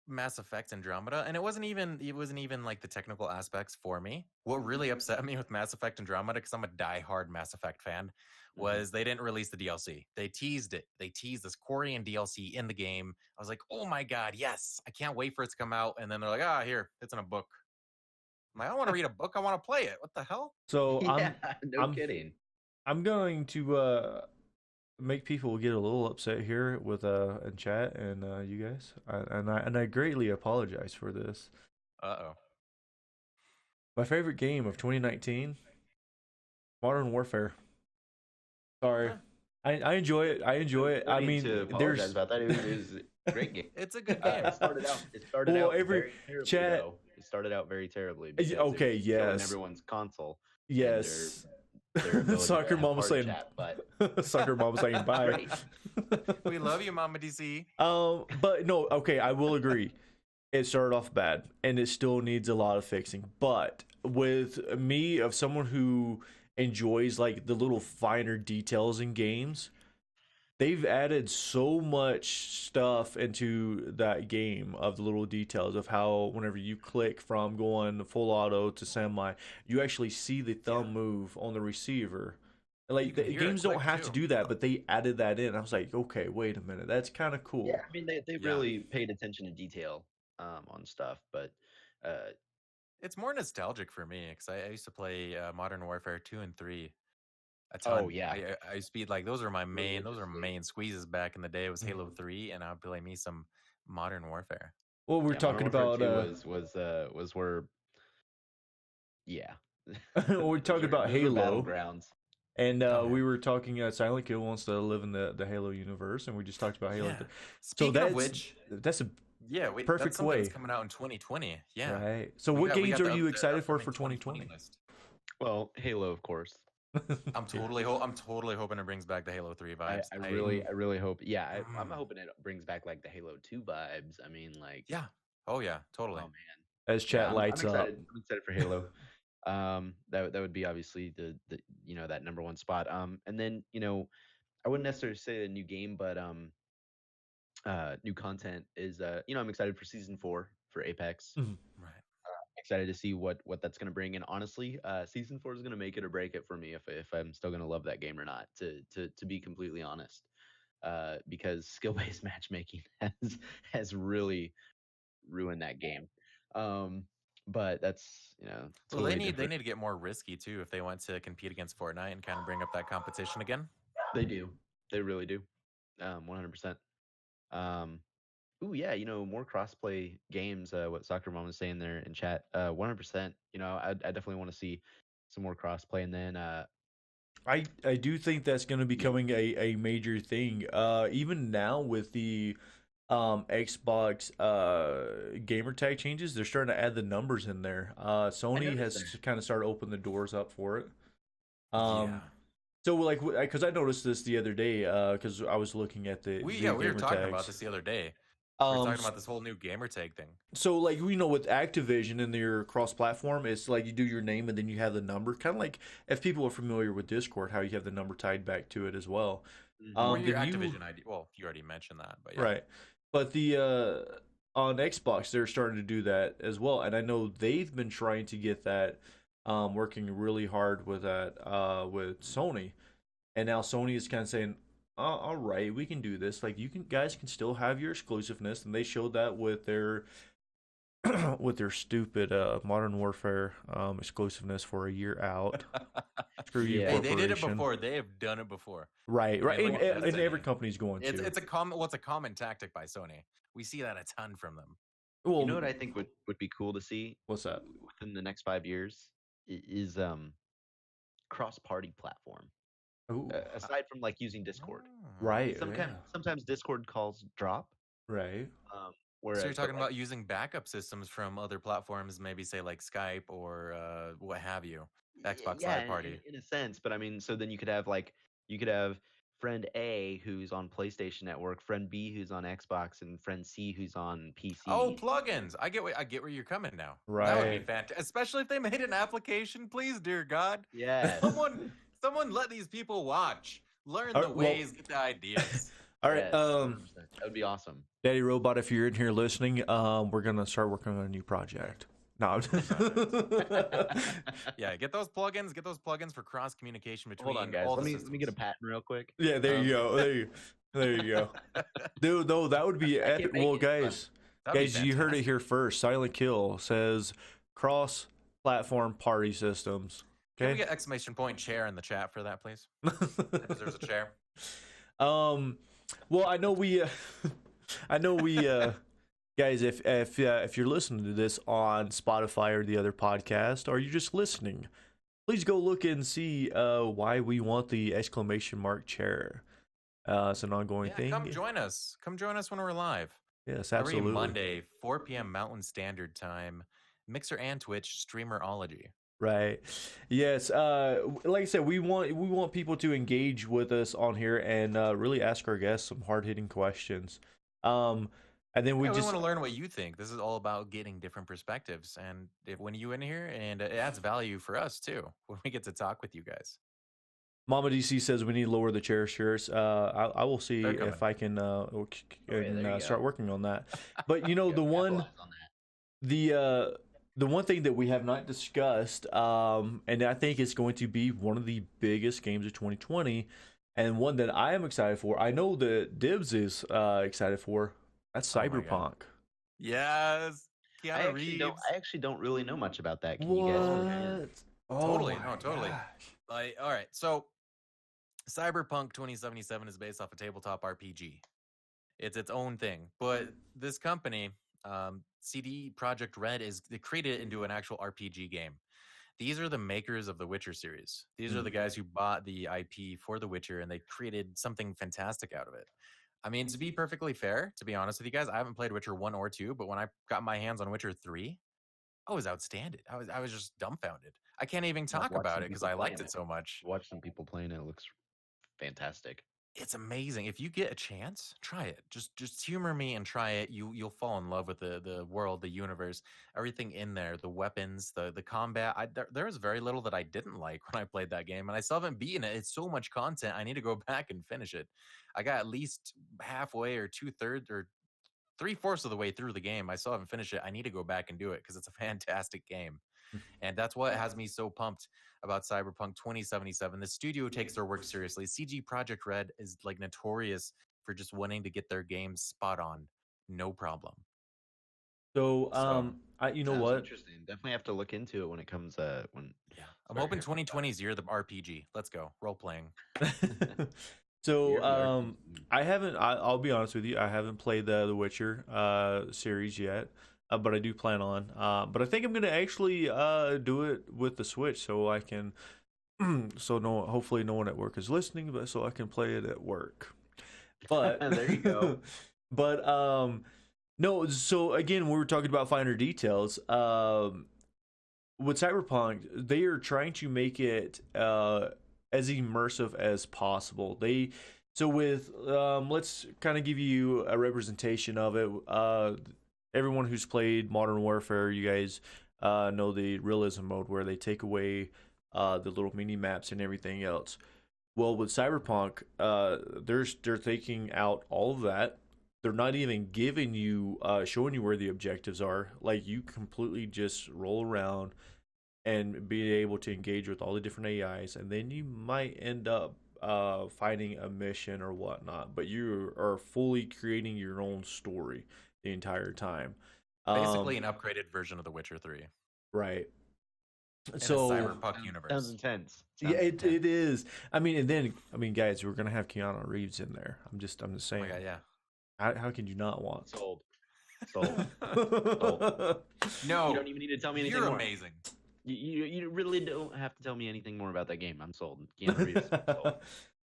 Mass Effect Andromeda, and it wasn't even like the technical aspects for me. What really upset me with Mass Effect Andromeda, because I'm a diehard Mass Effect fan, was they didn't release the DLC. They teased it. They teased this Korean DLC in the game. I was like, oh my God, yes! I can't wait for it to come out. And then they're like, here, it's in a book. I'm like, I don't want to read a book. I want to play it. What the hell? So Yeah, no I'm kidding. I'm going to make people get a little upset here with in chat and you guys, and I greatly apologize for this. Uh-oh. My favorite game of 2019, Modern Warfare. Sorry, Huh. I enjoy it. I enjoy it. No I need mean, to apologize there's about that. It was a great game. It's a good game. It started Well, out every very terribly, chat- though. It started out very terribly because okay, it was killing yes. everyone's console. yes. Their ability Soccer to have mama party saying, chat, but soccer mama saying bye. great. We love you, MamaDC. But no, okay, I will agree. It started off bad, and it still needs a lot of fixing. But with me, of someone who enjoys like the little finer details in games, they've added so much stuff into that game of the little details of how whenever you click from going full auto to semi, you actually see the thumb move on the receiver. You Like can the hear it games don't click have to too. do that, but they added that in. I was like, okay, wait a minute, that's kind of Yeah, cool. I mean they Yeah. really paid attention to detail on stuff, but uh, It's more nostalgic for me because I used to play Modern Warfare 2 and 3 a oh ton. yeah, I used to be like, those are my those are religiously. main squeezes back in the day. It was Halo Mhm. 3, and I'd play me some Modern Warfare. Well, we're Yeah, Modern talking Warfare about 2 was where yeah. we're talking about Those were Halo. battlegrounds. And Oh, we were talking. Silent Kill wants to live in the Halo universe, and we just talked about Halo. yeah. So Speaking of which, that's a yeah, wait, that's perfect something that's way, coming out in 2020. Yeah, right? So, what we games got are you the excited for upcoming 2020? list. Well, Halo, of course. Yeah. I'm totally hoping it brings back the Halo 3 vibes. Mm. I really hope. Yeah, I'm Mm, hoping it brings back like the Halo 2 vibes. I mean, like, yeah. Oh yeah, totally. oh man, As yeah, chat I'm lights up. excited. I'm excited for Halo. That would be obviously the that number one spot. And then I wouldn't necessarily say a new game, but new content is I'm excited for season 4 for Apex. Mhm. Right. Excited to see what that's going to bring. And honestly, season 4 is going to make it or break it for me if I'm still going to love that game or not. To be completely honest, because skill based matchmaking has really ruined that game. But that's Well, they totally need different. to get more risky too if they want to compete against Fortnite and kind of bring up that competition again. They do, they really do, 100%. Um, Ooh, yeah, more crossplay games. What Soccer Mom was saying there in chat. 100%. I definitely want to see some more crossplay, and then I do think that's going to be yeah, becoming a major thing. Even now with the Xbox gamer tag changes, they're starting to add the numbers in there. I Sony noticed that. has kind of started opening the doors up for it. Yeah. Um, so like, because I noticed this the other day, because I was looking at the We were gamer talking about tags. this the other day. We were Um, talking about this whole new gamer tag thing. so like with Activision and their cross-platform, it's like you do your name and then you have the number, kind of like if people are familiar with Discord, how you have the number tied back to it as well. Or Hmm. your Then you Activision ID. Well, you already mentioned that, but yeah. right, but the on Xbox they're starting to do that as well, and I know they've been trying to get that working really hard with that with Sony, and now Sony is kind of saying, all right, we can do this. Like you can guys can still have your exclusiveness, and they showed that with their with their stupid Modern Warfare exclusiveness for a year out. Screw you, Yeah, Hey, they did it corporation. before. They have done it before. Right, I right, mean, look at and every Destiny. company's going to. It's a common what's a common tactic by Sony. We see that a ton from them. you know Well, what I think would be cool to see what's that? within the next 5 years is cross party platform. Oh, Aside from like using Discord, Oh, right, yeah, sometimes Discord calls drop. right. Um, so you're whereas, but talking like about using backup systems from other platforms, maybe say like Skype or what have you, Xbox yeah, Live Party. in a sense. But I mean, so then you could have friend A who's on PlayStation Network, friend B who's on Xbox, and friend C who's on Oh, PC. plugins! I get where you're coming now. That would be Right. fantastic, especially if they made an application. Please, dear God, Yes, someone someone let these people watch, learn All the right, well, ways, get the ideas. all right. yes, 100%. That would be awesome. Daddy Robot, if you're in here listening, we're gonna start working on a new project. No. Yeah, get those plugins for cross communication Hold on, between guys. all Let the me get a systems. patent real quick. Yeah, there you go. There you go. Dude, no, that would be I can't epic. make Well, it, but That'd be you heard it fantastic. here first. Silent Kill says cross-platform party systems. Can we Okay. get exclamation point chair in the chat for that, please? That deserves a chair. um, well, I know I know guys, if you're listening to this on Spotify or the other podcast, or you're just listening, please go look and see why we want the exclamation mark chair. It's an ongoing Yeah, come thing. join us. Come join us when we're live. Yes, Every absolutely. Monday, 4 p.m. Mountain Standard Time. Mixer and Twitch, Streamerology. Right. Yes. Like I said, we want people to engage with us on here and really ask our guests some hard hitting questions. Um, And then we Yeah, we just want to learn what you think. This is all about getting different perspectives, and when you in here, and it adds value for us too when we get to talk with you guys. MamaDC says we need to lower the chair shirts. I will see They're coming. if I can there you start go. working on that. But you know Go capitalize on that. the one thing that we have not discussed, and I think it's going to be one of the biggest games of 2020, and one that I am excited for. I know that Dibs is excited for. That's Oh my God. Cyberpunk. Yes, Keanu Reeves. I actually don't really know much about that. Can you guys fill me in? What? Oh Totally, my no, totally. gosh. Like, all right, so Cyberpunk 2077 is based off a tabletop RPG. It's its own thing, but this company, CD Project Red, they created it into an actual RPG game. These are the makers of the Witcher series. These are the guys who bought the IP for The Witcher, and they created something fantastic out of it. I mean, to be perfectly fair, to be honest with you guys, I haven't played Witcher 1 or 2, but when I got my hands on Witcher 3, I was outstanding. I was just dumbfounded. I can't even talk watched about some it because people I liked playing it so much. Watch some people playing it. It looks fantastic. It's amazing. If you get a chance, try it. Just humor me and try it. You'll fall in love with the world, the universe, everything in there, the weapons, the combat. There was very little that I didn't like when I played that game, and I still haven't beaten it. It's so much content. I need to go back and finish it. I got at least halfway or 2/3 or 3/4 of the way through the game. I still haven't finished it. I need to go back and do it because it's a fantastic game. And that's what has me so pumped about Cyberpunk 2077. The studio takes their work seriously. CG Project Red is like notorious for just wanting to get their games spot on. No problem. So, So, you know Sounds what? interesting. Definitely have to look into it when it comes. When yeah. I'm hoping 2020's year the RPG. Let's go. Role playing. So, You're the I haven't. I'll be honest with you. I haven't played the Witcher series yet, but I do plan on. But I think I'm gonna actually do it with the Switch, so I can. So no, hopefully no one at work is listening, but so I can play it at work. But There you go. but no. So again, we were talking about finer details. With Cyberpunk, they are trying to make it as immersive as possible. So with let's kind of give you a representation of it. Everyone who's played Modern Warfare, you guys know the realism mode where they take away the little mini maps and everything else. Well, with Cyberpunk, they're taking out all of that. They're not even giving you, showing you where the objectives are. Like you completely just roll around and be able to engage with all the different AIs, and then you might end up fighting a mission or whatnot. But you are fully creating your own story the entire time. Basically, an upgraded version of The Witcher 3. Right. In So a cyberpunk universe. Sounds intense. yeah, it is. I mean, and then guys, we're gonna have Keanu Reeves in there. I'm just Oh saying. my God, yeah. How can you not want? Sold. Sold. No, You don't even need to tell me anything you're more. amazing. You really don't have to tell me anything more about that game. I'm sold. Keanu Reeves. Sold.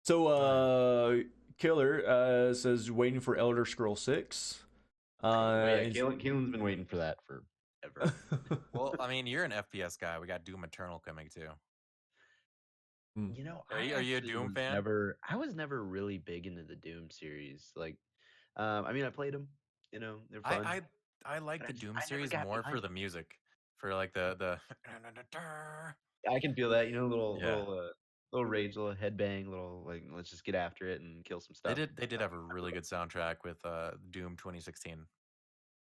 So Killer says waiting for Elder Scroll 6. Kaelin's been waiting for that forever. Well, I mean, you're an FPS guy. We got Doom Eternal coming too. You know, Are you a Doom fan? I was never really big into the Doom series. Like, I mean, I played them. You know, they're fun. I like the Doom I never series got more for behind the music, for like the I can feel that. You know, Yeah. little rage, little headbang, little like let's just get after it and kill some stuff. They did have a really good soundtrack with Doom 2016.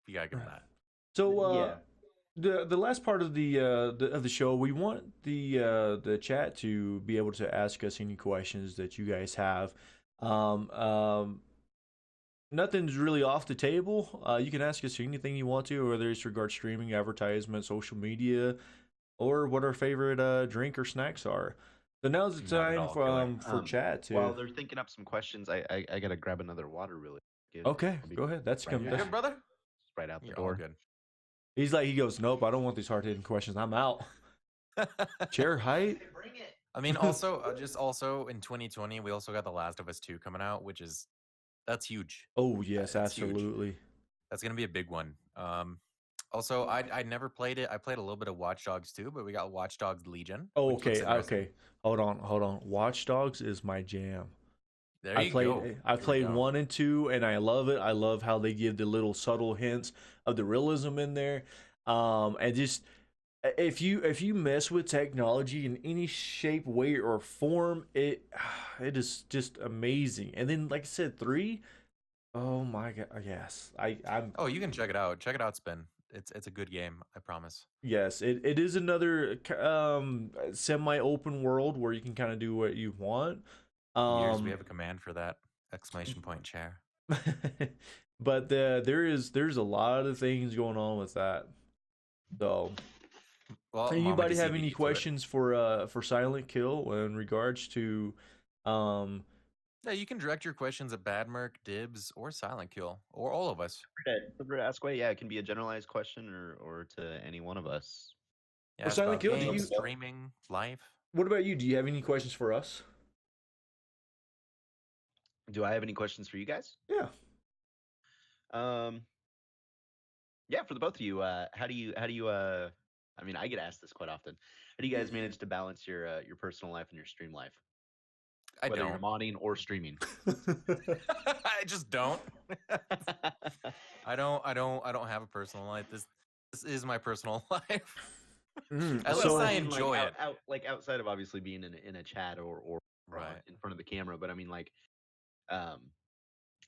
You gotta give them that. So Yeah. the last part of the show, we want the chat to be able to ask us any questions that you guys have. Nothing's really off the table. You can ask us anything you want to, whether it's regard streaming, advertisement, social media, or what our favorite drink or snacks are. So now's the Not at time all, for chat to. While they're thinking up some questions, I gotta grab another water really quick. Okay, I'll be go ahead. That's right coming. back. Good, brother. Just right out the You're all door. good. He goes, nope, I don't want these hard hitting questions. I'm out. Chair height. Bring it. I mean, also, also in 2020, we also got The Last of Us 2 coming out, that's huge. Oh yes, That's huge. absolutely. That's gonna be a big one. Also, I never played it. I played a little bit of Watch Dogs 2, but we got Watch Dogs Legion. Oh, which looks okay, interesting. okay. Hold on. Watch Dogs is my jam. There you go. I There we played go. 1 and 2, and I love it. I love how they give the little subtle hints of the realism in there. And just if you mess with technology in any shape, way, or form, it is just amazing. And then, like I said, 3. Oh my god, yes, I'm Oh, you can check it out. Check it out, Spin. It's a good game. I promise. yes, it is another semi open world where you can kind of do what you want. Years we Um, have a command for that! Exclamation point chair. but there's a lot of things going on with that. So, Well, Mama anybody DC have beat any you to it. questions for Silent Kill in regards to um Yeah, you can direct your questions at Badmerk, Dibs, or Silent Kill, or all of us. Feel free to ask away. Yeah, it can be a generalized question or to any one of us. Yeah, for ask Silent about Kill? Do games, you streaming, life. what about you? Do you have any questions for us? Do I have any questions for you guys? Yeah. Um, yeah, for the both of you, how do you I mean, I get asked this quite often. How do you guys manage to balance your personal life and your stream life, I whether you're don't. modding or streaming? I just don't. I don't have a personal life. This is my personal life. At least So I mean, like, enjoy it. like outside of obviously being in a chat or Right. in front of the camera, but I mean um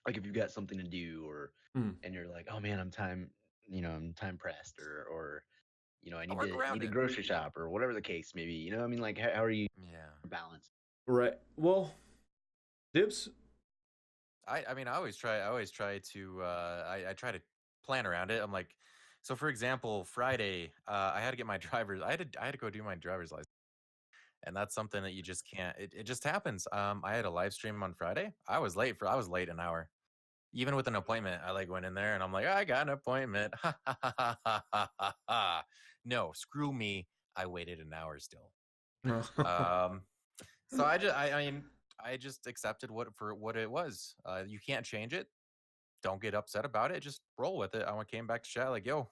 like if you've got something to do or mm, and you're like, oh man, I'm time pressed or I I need work to around it. grocery shop or whatever the case may be. I mean, like how are you Yeah. balanced? right. Well, Dibs. I mean I always try to I try to plan around it. I'm like, so for example, Friday, I had to get my driver's I had to go do my driver's license. And that's something that you just can't it just happens. I had a live stream on Friday. I was late an hour. Even with an appointment, I like went in there and I'm like, I got an appointment. No, screw me. I waited an hour still. Um, so I mean, I just accepted what it was. You can't change it. Don't get upset about it. Just roll with it. I came back to chat like, yo,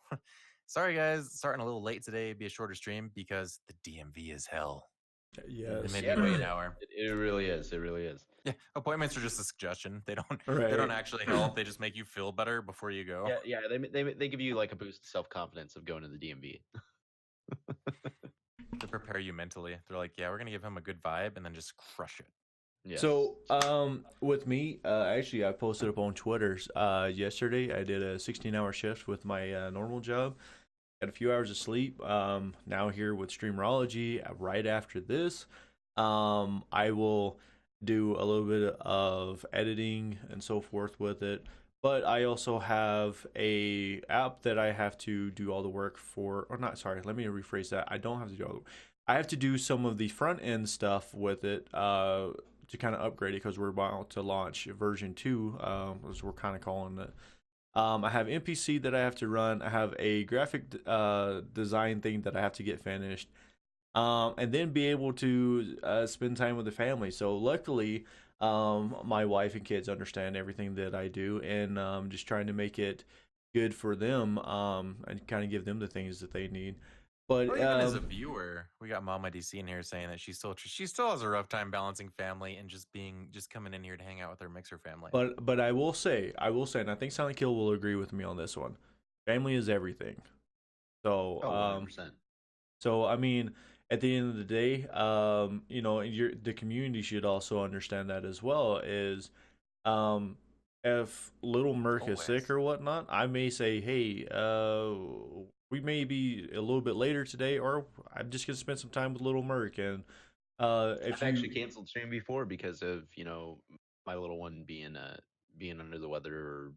sorry guys, starting a little late today. Be a shorter stream because the DMV is hell. They Yes. made me wait an hour. It really is. It really is. Yeah, appointments are just a suggestion. They don't Right. actually help. They just make you feel better before you go. Yeah, yeah. They give you like a boost of self confidence of going to the DMV. To prepare you mentally. They're like, yeah, we're gonna give him a good vibe and then just crush it. Yes. So, with me, actually, I posted up on Twitter's yesterday. I did a 16-hour shift with my normal job. Got a few hours of sleep. Now here with Streamerology. Right after this, I will do a little bit of editing and so forth with it. But I also have a app that I have to do all the work for, or not. Sorry, let me rephrase that. I don't have to do all the. I have to do some of the front end stuff with it. To kind of upgrade it because we're about to launch version 2, as we're kind of calling it. I have NPC that I have to run. I have a graphic design thing that I have to get finished, and then be able to spend time with the family. So luckily, my wife and kids understand everything that I do, and just trying to make it good for them, and kind of give them the things that they need. But Well, even as a viewer, we got MamaDC in here saying that she still has a rough time balancing family and just coming in here to hang out with her mixer family. but I will say, and I think Silent Kill will agree with me on this one. Family is everything. So Oh, 100%. so I mean, at the end of the day, the community should also understand that as well. Is um, if Little Merc is sick Always. or whatnot, I may say, hey, we may be a little bit later today, or I'm just gonna spend some time with Little Merc, and if I've actually you canceled stream before because of my little one being under the weather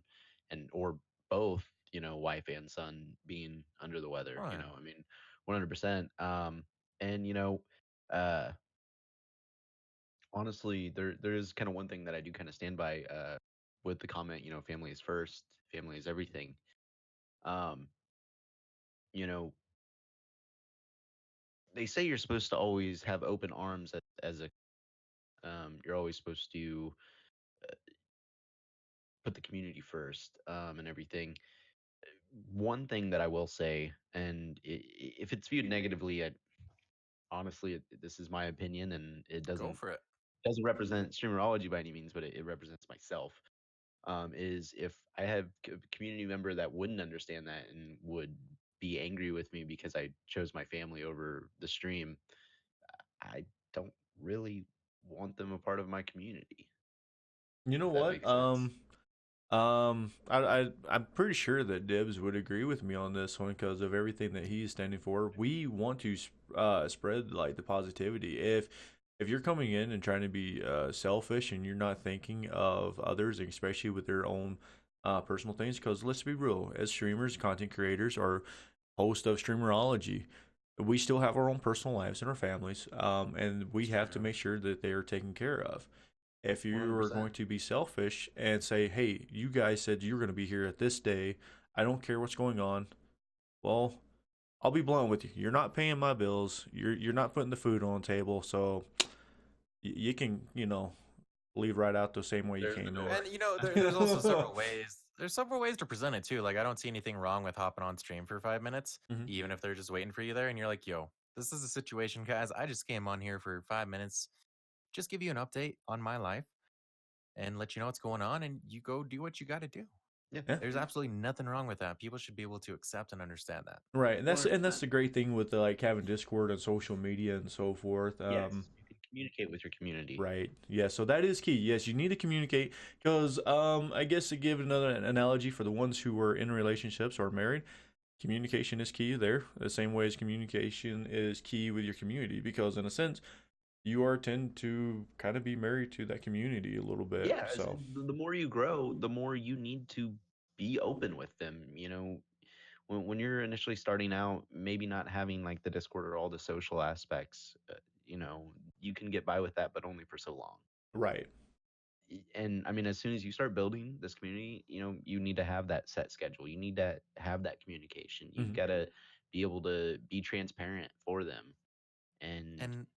or both wife and son being under the weather. Right. I mean 100%. And uh honestly, there is kind of one thing that I do kind of stand by with the comment, family is first, family is everything. Um, you know, they say you're supposed to always have open arms as a you're always supposed to put the community first and everything. One thing that I will say, and if it's viewed negatively, honestly, this is my opinion, and it Go doesn't for it. doesn't represent Streamerology by any means, but it represents myself. Is if I have a community member that wouldn't understand that and would be angry with me because I chose my family over the stream, I don't really want them a part of my community. You know If that what? makes sense. I'm pretty sure that Dibs would agree with me on this one because of everything that he's standing for. We want to spread like the positivity. If you're coming in and trying to be selfish and you're not thinking of others, and especially with their own personal things, because let's be real, as streamers, content creators, or host of Streamerology, we still have our own personal lives and our families, and we It's have to true. make sure that they are taken care of. If you are 100%. going to be selfish and say, hey, you guys said you're going to be here at this day, I don't care what's going on. Well, I'll be blunt with you. You're not paying my bills. You're not putting the food on the table, so you can leave right out the same way you There's the came door. And there's also several ways. There's several ways to present it too. Like I don't see anything wrong with hopping on stream for 5 minutes, in. even if they're just waiting for you there, and you're like, "Yo, this is a situation, guys. I just came on here for 5 minutes, just give you an update on my life and let you know what's going on, and you go do what you got to do." Yeah. Yeah. There's absolutely nothing wrong with that. People should be able to accept and understand that. Right, and that's 100%. the great thing with like having Discord and social media and so forth. Yes. You can communicate with your community. Right. Yeah. So that is key. Yes, you need to communicate because I guess to give another analogy for the ones who are in relationships or married, communication is key there. The same way as communication is key with your community because in a sense you are tend to kind of be married to that community a little bit. Yeah. So The more you grow, the more you need to be open with them. When you're initially starting out, maybe not having like the Discord or all the social aspects, you know, you can get by with that, but only for so long. right. And I mean, as soon as you start building this community, you need to have that set schedule. You need to have that communication. You've Hmm. got to be able to be transparent for them. And And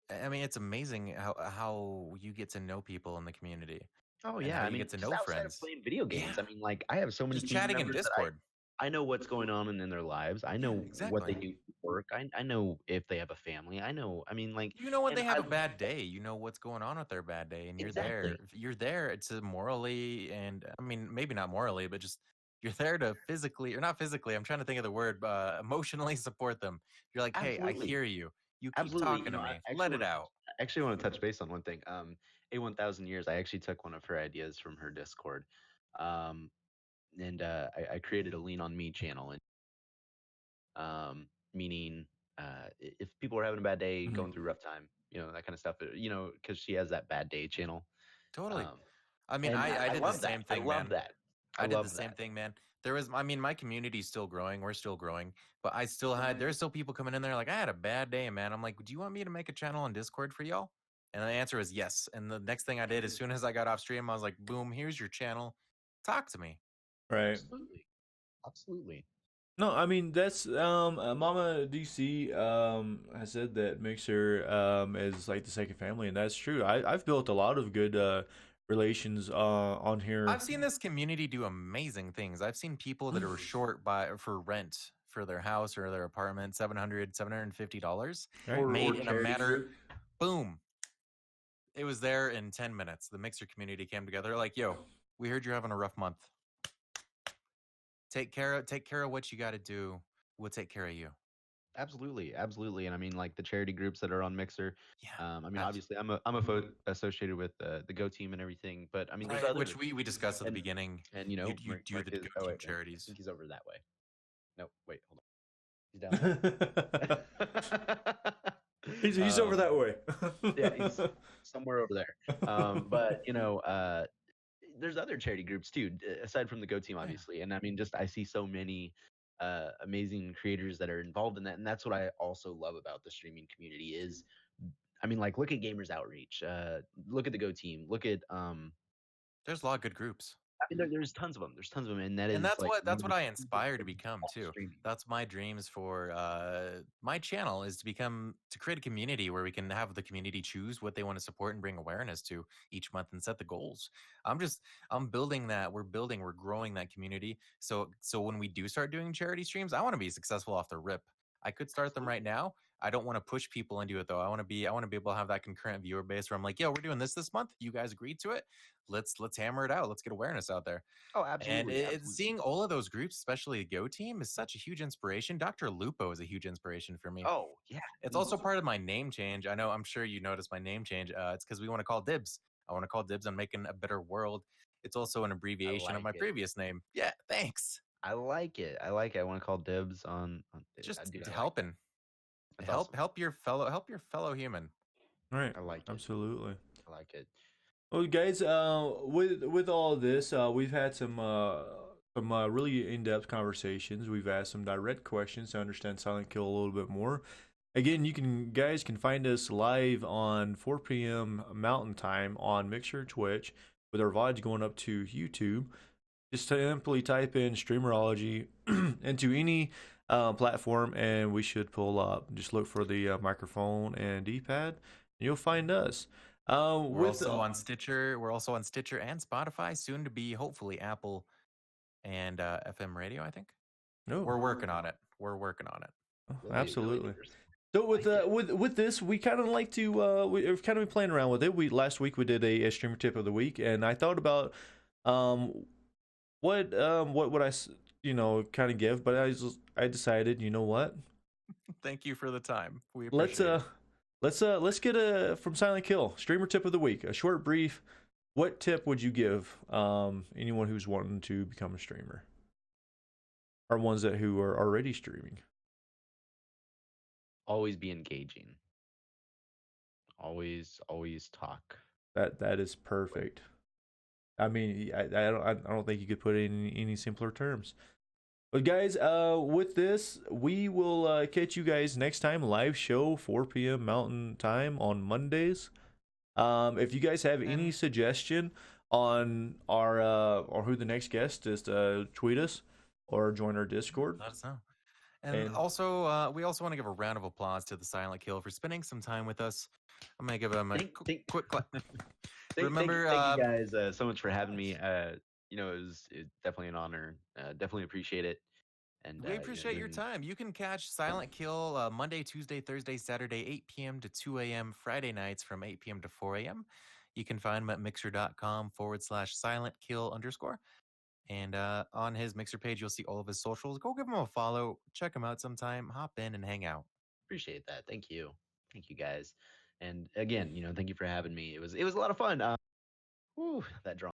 I mean, it's amazing how you get to know people in the community oh and yeah, how I you mean, get to just know outside of friends. playing video Yeah, games, I mean, like I have so many just community chatting in members that Discord. I know what's going on in their lives. I Yeah, know what they exactly. do for work. I know if they have a family. I know. I mean, like, You know when and they have I a bad day, you know what's going on with their bad day, and you're there. exactly, You're there to morally, and I mean, maybe not morally, but just you're there to physically, or not physically. I'm trying to think of the word, emotionally support them. You're like, hey, I absolutely, hear you. You keep absolutely. talking to I me. actually Let it want to touch. out. I actually want to touch base on one thing. A 1,000 years. I actually took one of her ideas from her Discord, um, and I created a Lean on Me channel, and meaning if people are having a bad day, Hmm. going through a rough time, that kind of stuff. Because she has that bad day channel. Totally. Um, I mean, and I I did the love that. same I thing, love man. that. I I did the love same that. thing, man. There was, I mean, my community's still growing. We're still growing, but I still had, there's still people coming in there like, I had a bad day, man. I'm like, do you want me to make a channel on Discord for y'all? And the answer was yes. And the next thing I did, as soon as I got off stream, I was like, boom, here's your channel. Talk to me. Right. Absolutely. Absolutely. No, I mean that's Mama DC has said that Mixer is like the second family, and that's true. I've built a lot of good relations on here. I've seen this community do amazing things. I've seen people that are short for rent for their house or their apartment, $750 Right. Or made in a charity matter, group. boom, it was there in 10 minutes. The Mixer community came together like, yo, we heard you're having a rough month. Take care of what you got to do. We'll take care of you. Absolutely, absolutely. And I mean, like the charity groups that are on Mixer. Yeah. I mean, obviously, I'm associated with the Go Team and everything, but I mean, there's Right, others. which we discussed at the And beginning. You Mark, do Mark the is. Go Oh Team wait, I charities. think he's over that way. No, wait, hold on. He's down there. He's over that way. Yeah, he's somewhere over there. But there's other charity groups too, aside from the Go Team, Yeah. obviously. And I mean, just I see so many amazing creators that are involved in that, and that's what I also love about the streaming community is, I mean, like look at Gamers Outreach, look at the Go Team, look at There's a lot of good groups. I mean, there's tons of them. There's tons of them, and that And is that's like what one that's of what the I coolest inspire to things become about too. streaming. That's my dreams for my channel is to create a community where we can have the community choose what they want to support and bring awareness to each month and set the goals. I'm building that. We're growing that community. So when we do start doing charity streams, I want to be successful off the rip. I could start them right Absolutely. now, I don't want to push people into it though. I want to be able to have that concurrent viewer base where I'm like, yo, we're doing this month. You guys agreed to it. Let's hammer it out. Let's get awareness out there. Oh, And absolutely, absolutely. seeing all of those groups, especially the Go team, is such a huge inspiration. Dr. Lupo is a huge inspiration for me. Oh yeah, It's also part of my name change. I'm sure you noticed my name change. It's because we want to call dibs. I want to call dibs on making a better world. It's also an abbreviation of my it. previous name. Yeah, thanks. I like it. I like it. I want to call dibs on. Just Dude, I like it. helping. That's awesome. Help your fellow human. All right. I like it. Absolutely. I like it. Well, guys, with all of this, we've had some really in-depth conversations. We've asked some direct questions to understand Silent Kill a little bit more. Again, guys can find us live on 4 p.m. Mountain Time on Mixer, Twitch, with our VODs going up to YouTube. Just simply type in Streamerology into any platform, and we should pull up. Just look for the microphone and D-pad, and you'll find us. We're also on Stitcher. We're also on Stitcher and Spotify. Soon to be, hopefully, Apple and FM radio. I think. No, We're working on it. We're working on it. Absolutely. So with this, we kind of like to we've kind of been playing around with it. Last week we did a streamer tip of the week, and I thought about what would I kind of give, but I decided, you know what? Thank you for the time. We appreciate it. Let's get a from Silent Kill streamer tip of the week. A short, brief. What tip would you give anyone who's wanting to become a streamer, or ones who are already streaming? Always be engaging. Always talk. That is perfect. I mean, I don't think you could put it in any simpler terms. But guys, with this, we will catch you guys next time. Live show 4 p.m. Mountain Time on Mondays. If you guys have any suggestion on our or who the next guest is, tweet us or join our Discord. Let us know. And also, we also want to give a round of applause to the Silent Kill for spending some time with us. I'm gonna give him a quick clap. Remember, thank you guys so much for having me. It was definitely an honor. Definitely appreciate it. And we appreciate your time. You can catch Silent Kill Monday, Tuesday, Thursday, Saturday, 8 p.m. to 2 a.m. Friday nights from 8 p.m. to 4 a.m. You can find him at mixer.com/silentkill_. And on his Mixer page, you'll see all of his socials. Go give him a follow. Check him out sometime. Hop in and hang out. Appreciate that. Thank you guys. And again, thank you for having me. It was a lot of fun. That drama.